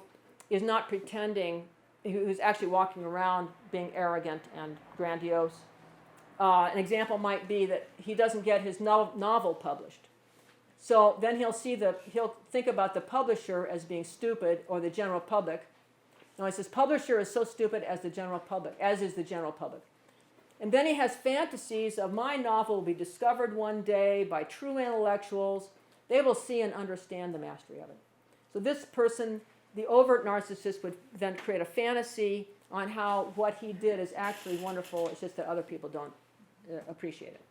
Speaker 1: is not pretending, who's actually walking around being arrogant and grandiose. An example might be that he doesn't get his novel published. So then he'll think about the publisher as being stupid, or the general public. No, he says publisher is so stupid as the general public, as is the general public. And then he has fantasies of, my novel will be discovered one day by true intellectuals. They will see and understand the mastery of it. So this person, the overt narcissist, would then create a fantasy on how what he did is actually wonderful. It's just that other people don't appreciate it.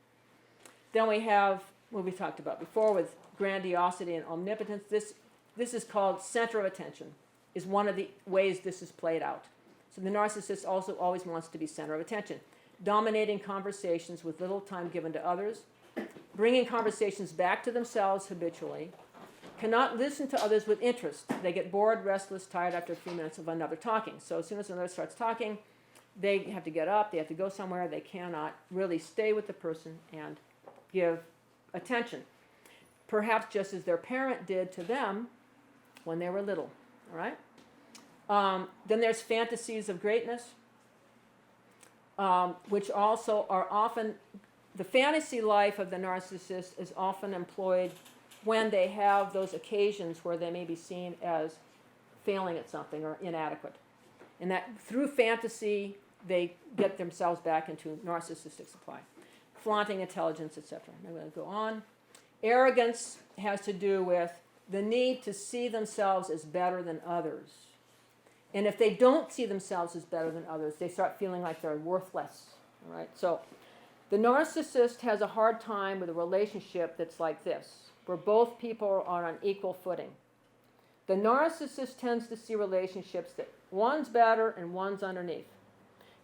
Speaker 1: Then we have what we talked about before with grandiosity and omnipotence. This is called center of attention, is one of the ways this is played out. So the narcissist also always wants to be center of attention, dominating conversations with little time given to others, bringing conversations back to themselves habitually, cannot listen to others with interest. They get bored, restless, tired after a few minutes of another talking. So as soon as another starts talking, they have to get up, they have to go somewhere. They cannot really stay with the person and give attention, perhaps just as their parent did to them when they were little. All right? Then there's fantasies of greatness, which also are often, the fantasy life of the narcissist is often employed when they have those occasions where they may be seen as failing at something or inadequate. And that through fantasy, they get themselves back into narcissistic supply. Flaunting intelligence, etc. I'm going to go on. Arrogance has to do with the need to see themselves as better than others. And if they don't see themselves as better than others, they start feeling like they're worthless. All right? So the narcissist has a hard time with a relationship that's like this, where both people are on equal footing. The narcissist tends to see relationships that one's better and one's underneath.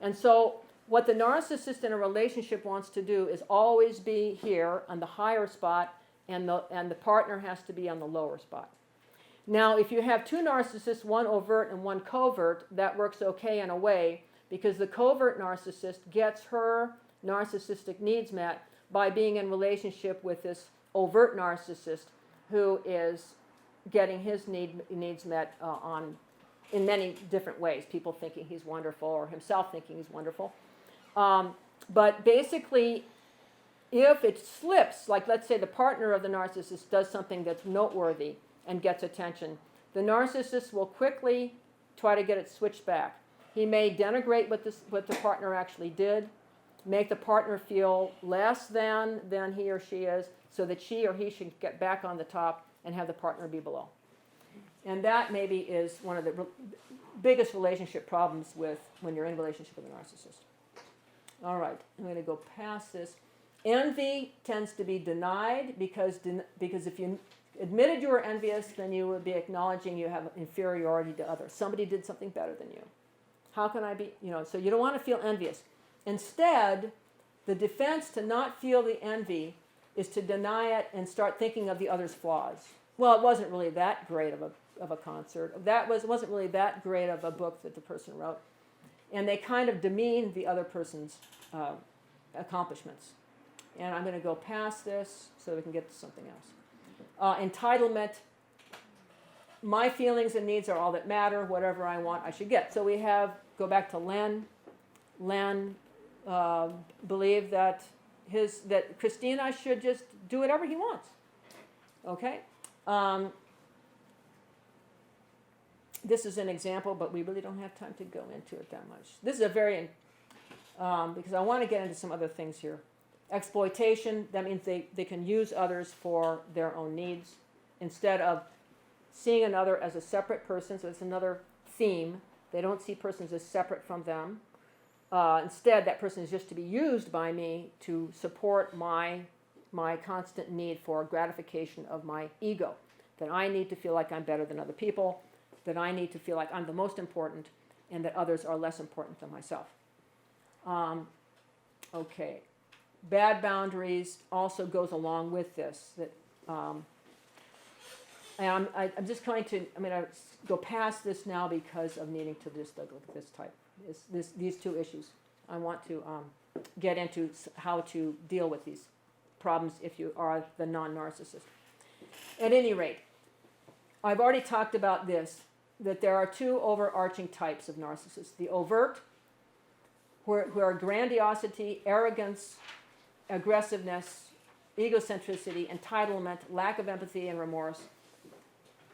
Speaker 1: And so what the narcissist in a relationship wants to do is always be here on the higher spot, and the partner has to be on the lower spot. Now, if you have two narcissists, one overt and one covert, that works okay in a way, because the covert narcissist gets her narcissistic needs met by being in relationship with this overt narcissist who is getting his needs met in many different ways. People thinking he's wonderful, or himself thinking he's wonderful. But basically, if it slips, like let's say the partner of the narcissist does something that's noteworthy and gets attention, the narcissist will quickly try to get it switched back. He may denigrate what the partner actually did, make the partner feel less than he or she is, so that she or he should get back on the top and have the partner be below. And that maybe is one of the biggest relationship problems when you're in a relationship with a narcissist. All right, I'm going to go past this. Envy tends to be denied because if you admitted you were envious, then you would be acknowledging you have inferiority to others. Somebody did something better than you. How can I be, so you don't want to feel envious. Instead, the defense to not feel the envy is to deny it and start thinking of the other's flaws. Well, it wasn't really that great of a concert. It wasn't really that great of a book that the person wrote. And they kind of demean the other person's accomplishments. And I'm going to go past this so we can get to something else. Entitlement. My feelings and needs are all that matter. Whatever I want, I should get. So we go back to Len. Len believed that Christina should just do whatever he wants. Okay? This is an example, but we really don't have time to go into it that much. This is a very, because I want to get into some other things here. Exploitation, that means they can use others for their own needs instead of seeing another as a separate person. So it's another theme. They don't see persons as separate from them. Instead, that person is just to be used by me to support my constant need for gratification of my ego. That I need to feel like I'm better than other people, that I need to feel like I'm the most important, and that others are less important than myself. Okay. Bad boundaries also goes along with this. That And I'm just going to go past this now because of needing to just look at this type, these two issues. I want to get into how to deal with these problems if you are the non-narcissist. At any rate, I've already talked about this, that there are two overarching types of narcissists. The overt, who are grandiosity, arrogance, aggressiveness, egocentricity, entitlement, lack of empathy and remorse,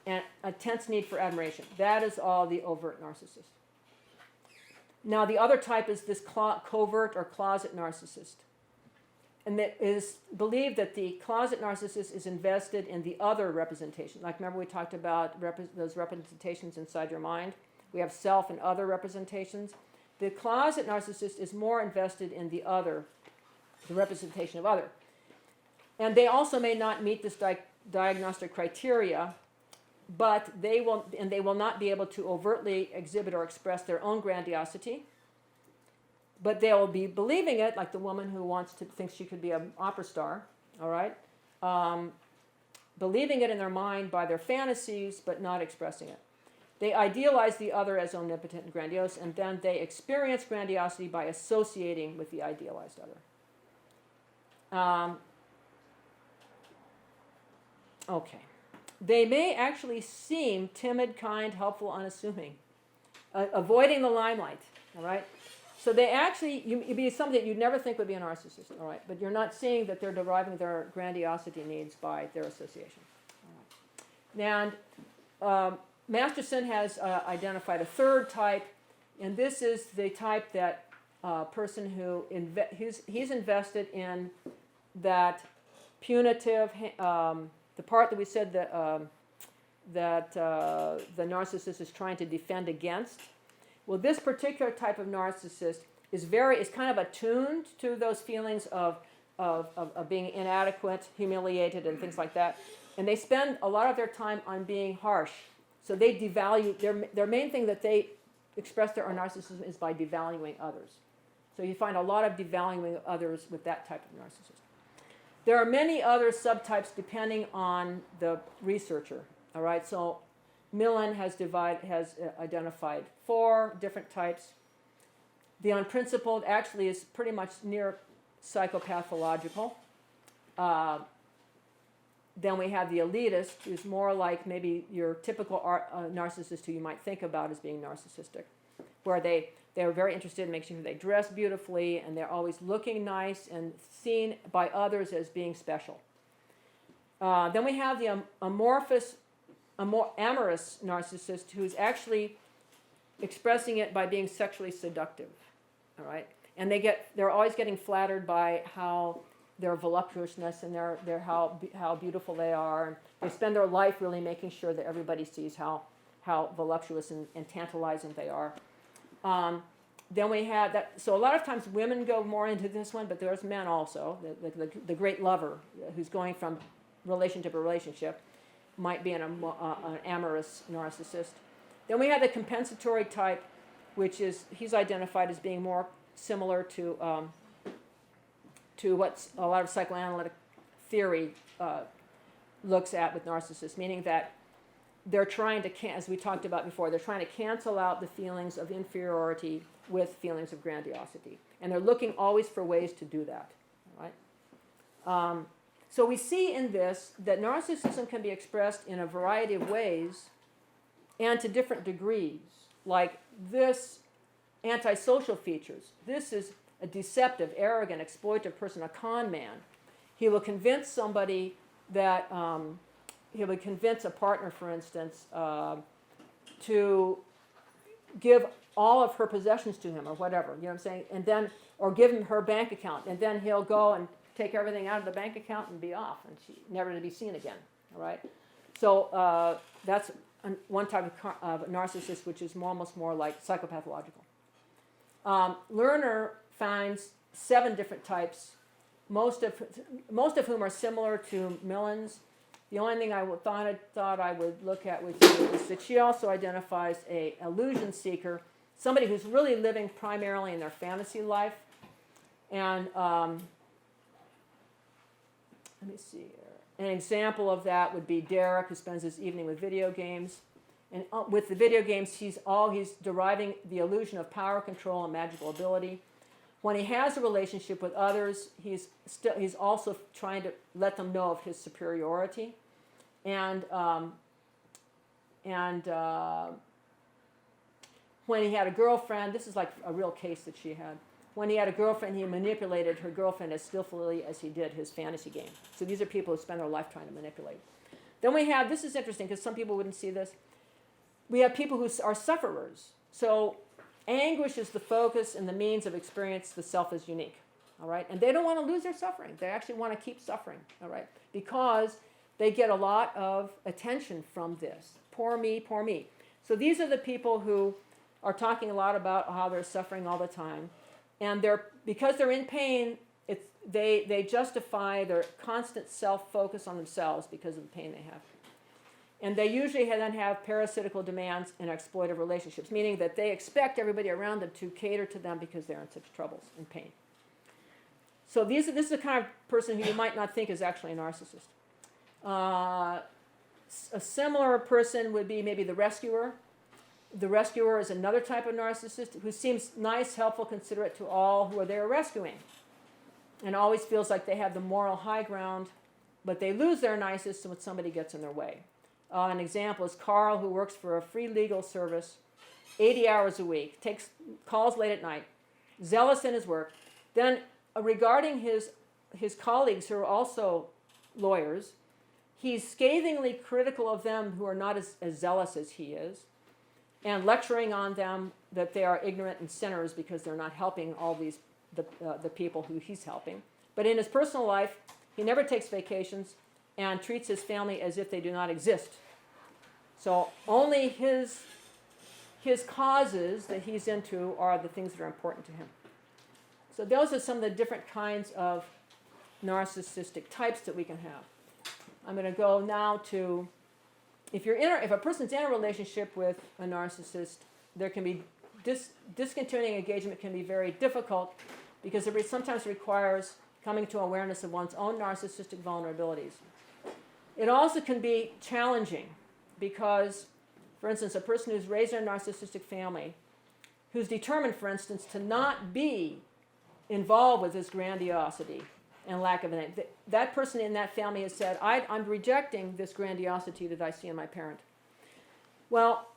Speaker 1: and a tense need for admiration. That is all the overt narcissist. Now, the other type is this covert or closet narcissist. And it is believed that the closet narcissist is invested in the other representation. Like, remember we talked about those representations inside your mind? We have self and other representations. The closet narcissist is more invested in the other, the representation of other. And they also may not meet this diagnostic criteria, but they will not be able to overtly exhibit or express their own grandiosity. But they will be believing it, like the woman who thinks she could be an opera star, all right? Believing it in their mind by their fantasies, but not expressing it. They idealize the other as omnipotent and grandiose, and then they experience grandiosity by associating with the idealized other. Okay. They may actually seem timid, kind, helpful, unassuming, avoiding the limelight, all right? So they actually, you'd be something that you'd never think would be a narcissist, all right? But you're not seeing that they're deriving their grandiosity needs by their association. All right. And Masterson has identified a third type, and this is the type that person who he's invested in that punitive, the part that we said that the narcissist is trying to defend against. Well, this particular type of narcissist is kind of attuned to those feelings of being inadequate, humiliated, and things like that. And they spend a lot of their time on being harsh. So they devalue, their main thing that they express their narcissism is by devaluing others. So you find a lot of devaluing others with that type of narcissist. There are many other subtypes depending on the researcher. All right, so Millen has identified 4 different types. The unprincipled actually is pretty much near psychopathological. Then we have the elitist, who's more like maybe your typical narcissist who you might think about as being narcissistic, where they're very interested in making sure they dress beautifully and they're always looking nice and seen by others as being special. Then we have the amorous narcissist who's actually expressing it by being sexually seductive, all right? And they're always getting flattered by how their voluptuousness and their how beautiful they are. And they spend their life really making sure that everybody sees how voluptuous and tantalizing they are. Then we have that. So a lot of times women go more into this one, but there's men also. The great lover who's going from relationship to relationship might be an amorous narcissist. Then we have the compensatory type, which he's identified as being more similar to what a lot of psychoanalytic theory looks at with narcissists, meaning that they're trying to, as we talked about before, they're trying to cancel out the feelings of inferiority with feelings of grandiosity. And they're looking always for ways to do that, right? So we see in this that narcissism can be expressed in a variety of ways and to different degrees. Like this antisocial features. This is a deceptive, arrogant, exploitive person, a con man. He will convince somebody that, he would convince a partner, for instance, to give all of her possessions to him or whatever, you know what I'm saying? And then, or give him her bank account, and then he'll go and take everything out of the bank account and be off, and never to be seen again, all right? So that's one type of narcissist, which is almost more like psychopathological. Lerner finds 7 different types, most of whom are similar to Millen's. The only thing I thought I would look at with you is that she also identifies an illusion seeker, somebody who's really living primarily in their fantasy life. And let me see here. An example of that would be Derek, who spends his evening with video games. And with the video games, he's deriving the illusion of power, control, and magical ability. When he has a relationship with others, he's also trying to let them know of his superiority. And when he had a girlfriend, this is like a real case that she had. When he had a girlfriend, he manipulated her girlfriend as skillfully as he did his fantasy game. So these are people who spend their life trying to manipulate. Then we have, this is interesting because some people wouldn't see this. We have people who are sufferers. So anguish is the focus and the means of experience. The self is unique. All right? And they don't want to lose their suffering. They actually want to keep suffering. All right? Because they get a lot of attention from this. Poor me, poor me. So these are the people who are talking a lot about how they're suffering all the time. And because they're in pain, they justify their constant self-focus on themselves because of the pain they have. And they usually then have parasitical demands and exploitive relationships, meaning that they expect everybody around them to cater to them because they're in such troubles and pain. So this is the kind of person who you might not think is actually a narcissist. A similar person would be maybe the rescuer. The rescuer is another type of narcissist who seems nice, helpful, considerate to all who are there rescuing, and always feels like they have the moral high ground, but they lose their niceness when somebody gets in their way. An example is Carl, who works for a free legal service, 80 hours a week, takes calls late at night, zealous in his work. Then regarding his colleagues who are also lawyers, he's scathingly critical of them who are not as zealous as he is, and lecturing on them that they are ignorant and sinners because they're not helping all the people who he's helping. But in his personal life, he never takes vacations and treats his family as if they do not exist. So only his causes that he's into are the things that are important to him. So those are some of the different kinds of narcissistic types that we can have. I'm going to go now to, if a person's in a relationship with a narcissist, there can be discontinuing engagement can be very difficult because it sometimes requires coming to awareness of one's own narcissistic vulnerabilities. It also can be challenging because, for instance, a person who's raised in a narcissistic family, who's determined, for instance, to not be involved with this grandiosity and lack of an that person in that family has said, I'm rejecting this grandiosity that I see in my parent. Well,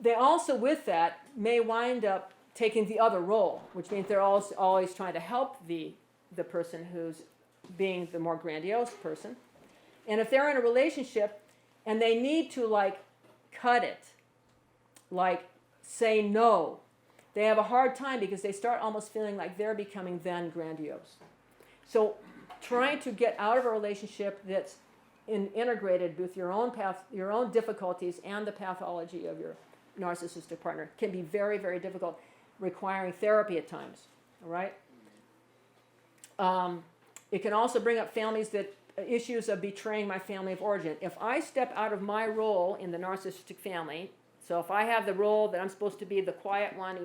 Speaker 1: they also, with that, may wind up taking the other role, which means they're always trying to help the person who's being the more grandiose person. And if they're in a relationship and they need to, cut it, say no, they have a hard time because they start almost feeling like they're becoming then grandiose. So trying to get out of a relationship that's integrated with your own path, your own difficulties, and the pathology of your narcissistic partner can be very, very difficult, requiring therapy at times. All right. It can also bring up issues of betraying my family of origin. If I step out of my role in the narcissistic family, so if I have the role that I'm supposed to be the quiet one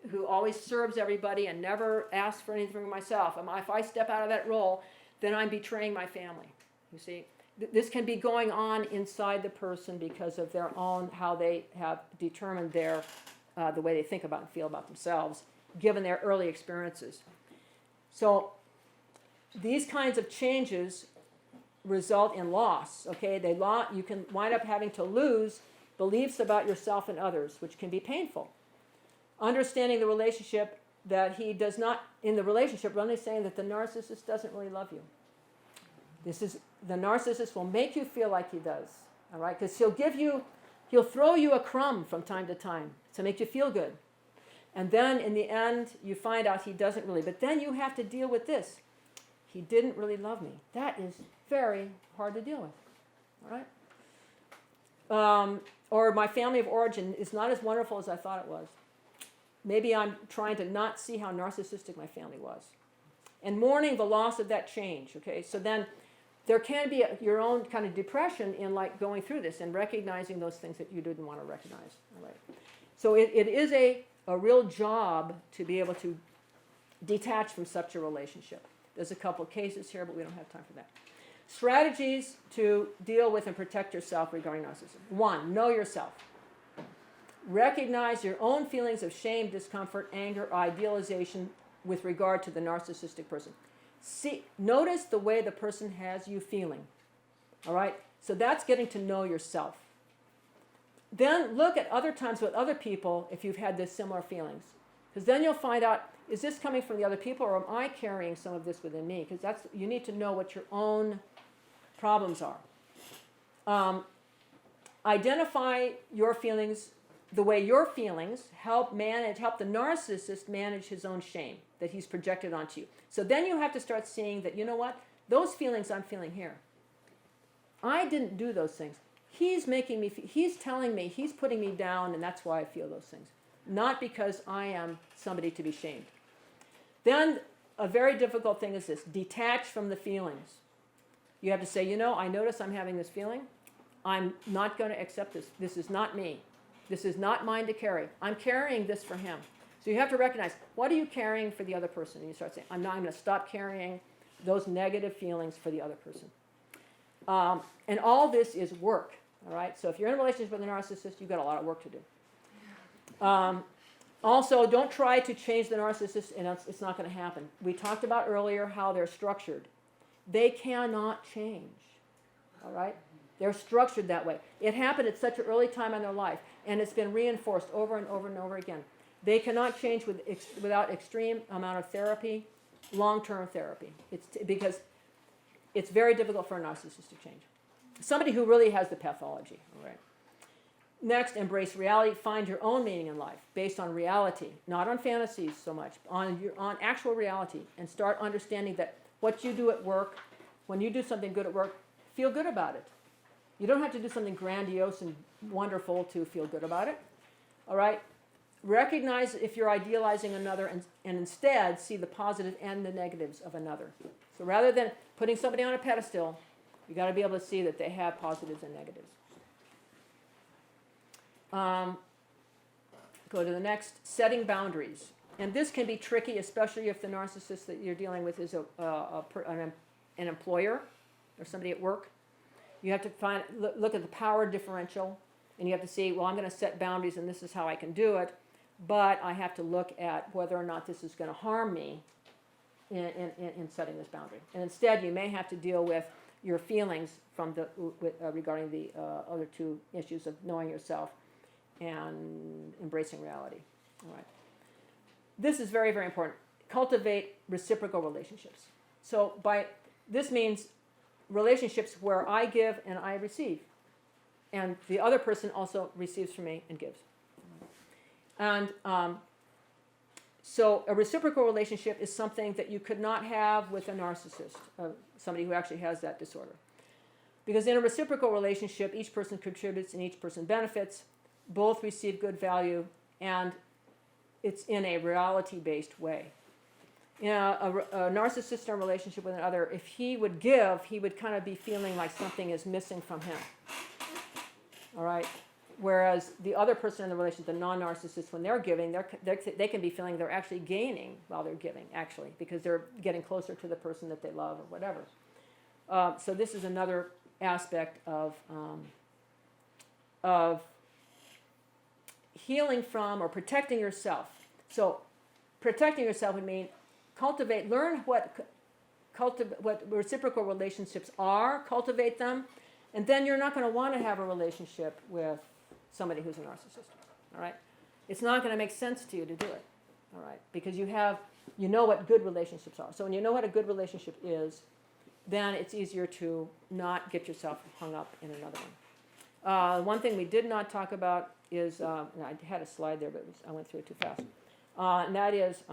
Speaker 1: who always serves everybody and never asks for anything for myself, if I step out of that role, then I'm betraying my family. You see, this can be going on inside the person because of their own, how they have determined the way they think about and feel about themselves, given their early experiences. So these kinds of changes result in loss. Okay, you can wind up having to lose beliefs about yourself and others, which can be painful. Understanding the relationship that he does not, in the relationship, we're only saying that the narcissist doesn't really love you. The narcissist will make you feel like he does, all right? Because he'll throw you a crumb from time to time to make you feel good. And then in the end, you find out he doesn't really. But then you have to deal with this. He didn't really love me. That is very hard to deal with, all right? Or my family of origin is not as wonderful as I thought it was. Maybe I'm trying to not see how narcissistic my family was. And mourning the loss of that change, okay? So then there can be your own kind of depression in going through this and recognizing those things that you didn't want to recognize, all right? So it is a real job to be able to detach from such a relationship. There's a couple of cases here, but we don't have time for that. Strategies to deal with and protect yourself regarding narcissism. 1, know yourself. Recognize your own feelings of shame, discomfort, anger, or idealization with regard to the narcissistic person. Notice the way the person has you feeling. All right? So that's getting to know yourself. Then look at other times with other people if you've had this similar feelings. Because then you'll find out, is this coming from the other people or am I carrying some of this within me? Because you need to know what your own problems are. Identify your feelings the way your feelings help the narcissist manage his own shame that he's projected onto you. So then you have to start seeing that, you know what, those feelings I'm feeling here, I didn't do those things. He's making me, he's telling me, he's putting me down, and that's why I feel those things. Not because I am somebody to be shamed. Then a very difficult thing is this, detach from the feelings. You have to say, you know, I notice I'm having this feeling. I'm not going to accept this. This is not me. This is not mine to carry. I'm carrying this for him. So you have to recognize, what are you carrying for the other person? And you start saying, I'm going to stop carrying those negative feelings for the other person. And all this is work, all right? So if you're in a relationship with a narcissist, you've got a lot of work to do. Also, don't try to change the narcissist, and it's not going to happen. We talked about earlier how they're structured. They cannot change, all right? They're structured that way. It happened at such an early time in their life, and it's been reinforced over and over and over again. They cannot change without extreme amount of therapy, long-term therapy. Because it's very difficult for a narcissist to change. Somebody who really has the pathology, all right? Next, embrace reality. Find your own meaning in life based on reality, not on fantasies so much, on actual reality, and start understanding that what you do at work, when you do something good at work, feel good about it. You don't have to do something grandiose and wonderful to feel good about it, all right? Recognize if you're idealizing another and instead see the positive and the negatives of another. So rather than putting somebody on a pedestal, you got to be able to see that they have positives and negatives. Go to the next, setting boundaries. And this can be tricky, especially if the narcissist that you're dealing with is an employer or somebody at work. You have to look at the power differential, and you have to see, well, I'm going to set boundaries, and this is how I can do it, but I have to look at whether or not this is going to harm me in setting this boundary. And instead, you may have to deal with your feelings regarding the other two issues of knowing yourself and embracing reality. All right. This is very, very important. Cultivate reciprocal relationships. So this means relationships where I give and I receive. And the other person also receives from me and gives. And so a reciprocal relationship is something that you could not have with a narcissist, somebody who actually has that disorder. Because in a reciprocal relationship, each person contributes and each person benefits. Both receive good value, and it's in a reality-based way. You know, a narcissist in a relationship with another, if he would give, he would kind of be feeling like something is missing from him. All right? Whereas the other person in the relationship, the non-narcissist, when they're giving, they can be feeling they're actually gaining while they're giving, actually, because they're getting closer to the person that they love or whatever. So this is another aspect of healing from or protecting yourself. So protecting yourself would mean learn what reciprocal relationships are, cultivate them, and then you're not going to want to have a relationship with somebody who's a narcissist, all right? It's not going to make sense to you to do it, all right? Because you know what good relationships are. So when you know what a good relationship is, then it's easier to not get yourself hung up in another one. One thing we did not talk about is, and I had a slide there, but I went through it too fast, and that is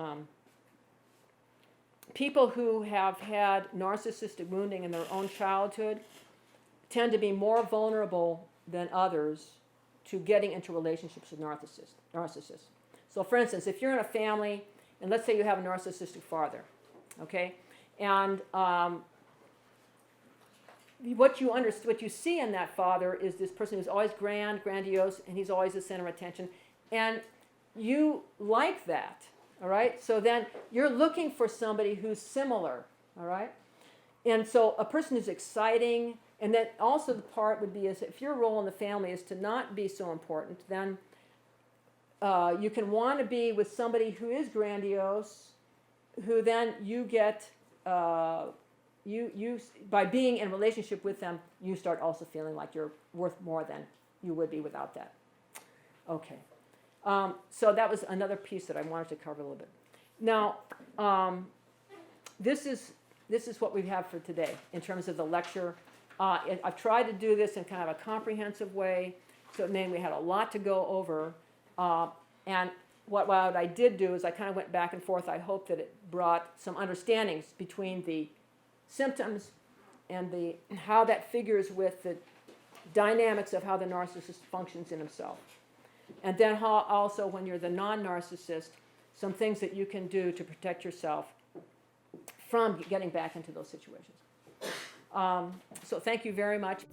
Speaker 1: people who have had narcissistic wounding in their own childhood tend to be more vulnerable than others to getting into relationships with narcissists. So for instance, if you're in a family, and let's say you have a narcissistic father, okay, and what you see in that father is this person who's always grandiose, and he's always the center of attention, and you like that, all right? So then you're looking for somebody who's similar, all right? And so a person who's exciting, and then also the part would be is if your role in the family is to not be so important, then you can want to be with somebody who is grandiose, who then you get, by being in relationship with them, you start also feeling like you're worth more than you would be without that. Okay. So that was another piece that I wanted to cover a little bit. Now, this is what we have for today in terms of the lecture. I've tried to do this in kind of a comprehensive way, so it meant we had a lot to go over. And what I did do is I kind of went back and forth. I hope that it brought some understandings between the symptoms and how that figures with the dynamics of how the narcissist functions in himself. And then how also when you're the non-narcissist, some things that you can do to protect yourself from getting back into those situations. So thank you very much.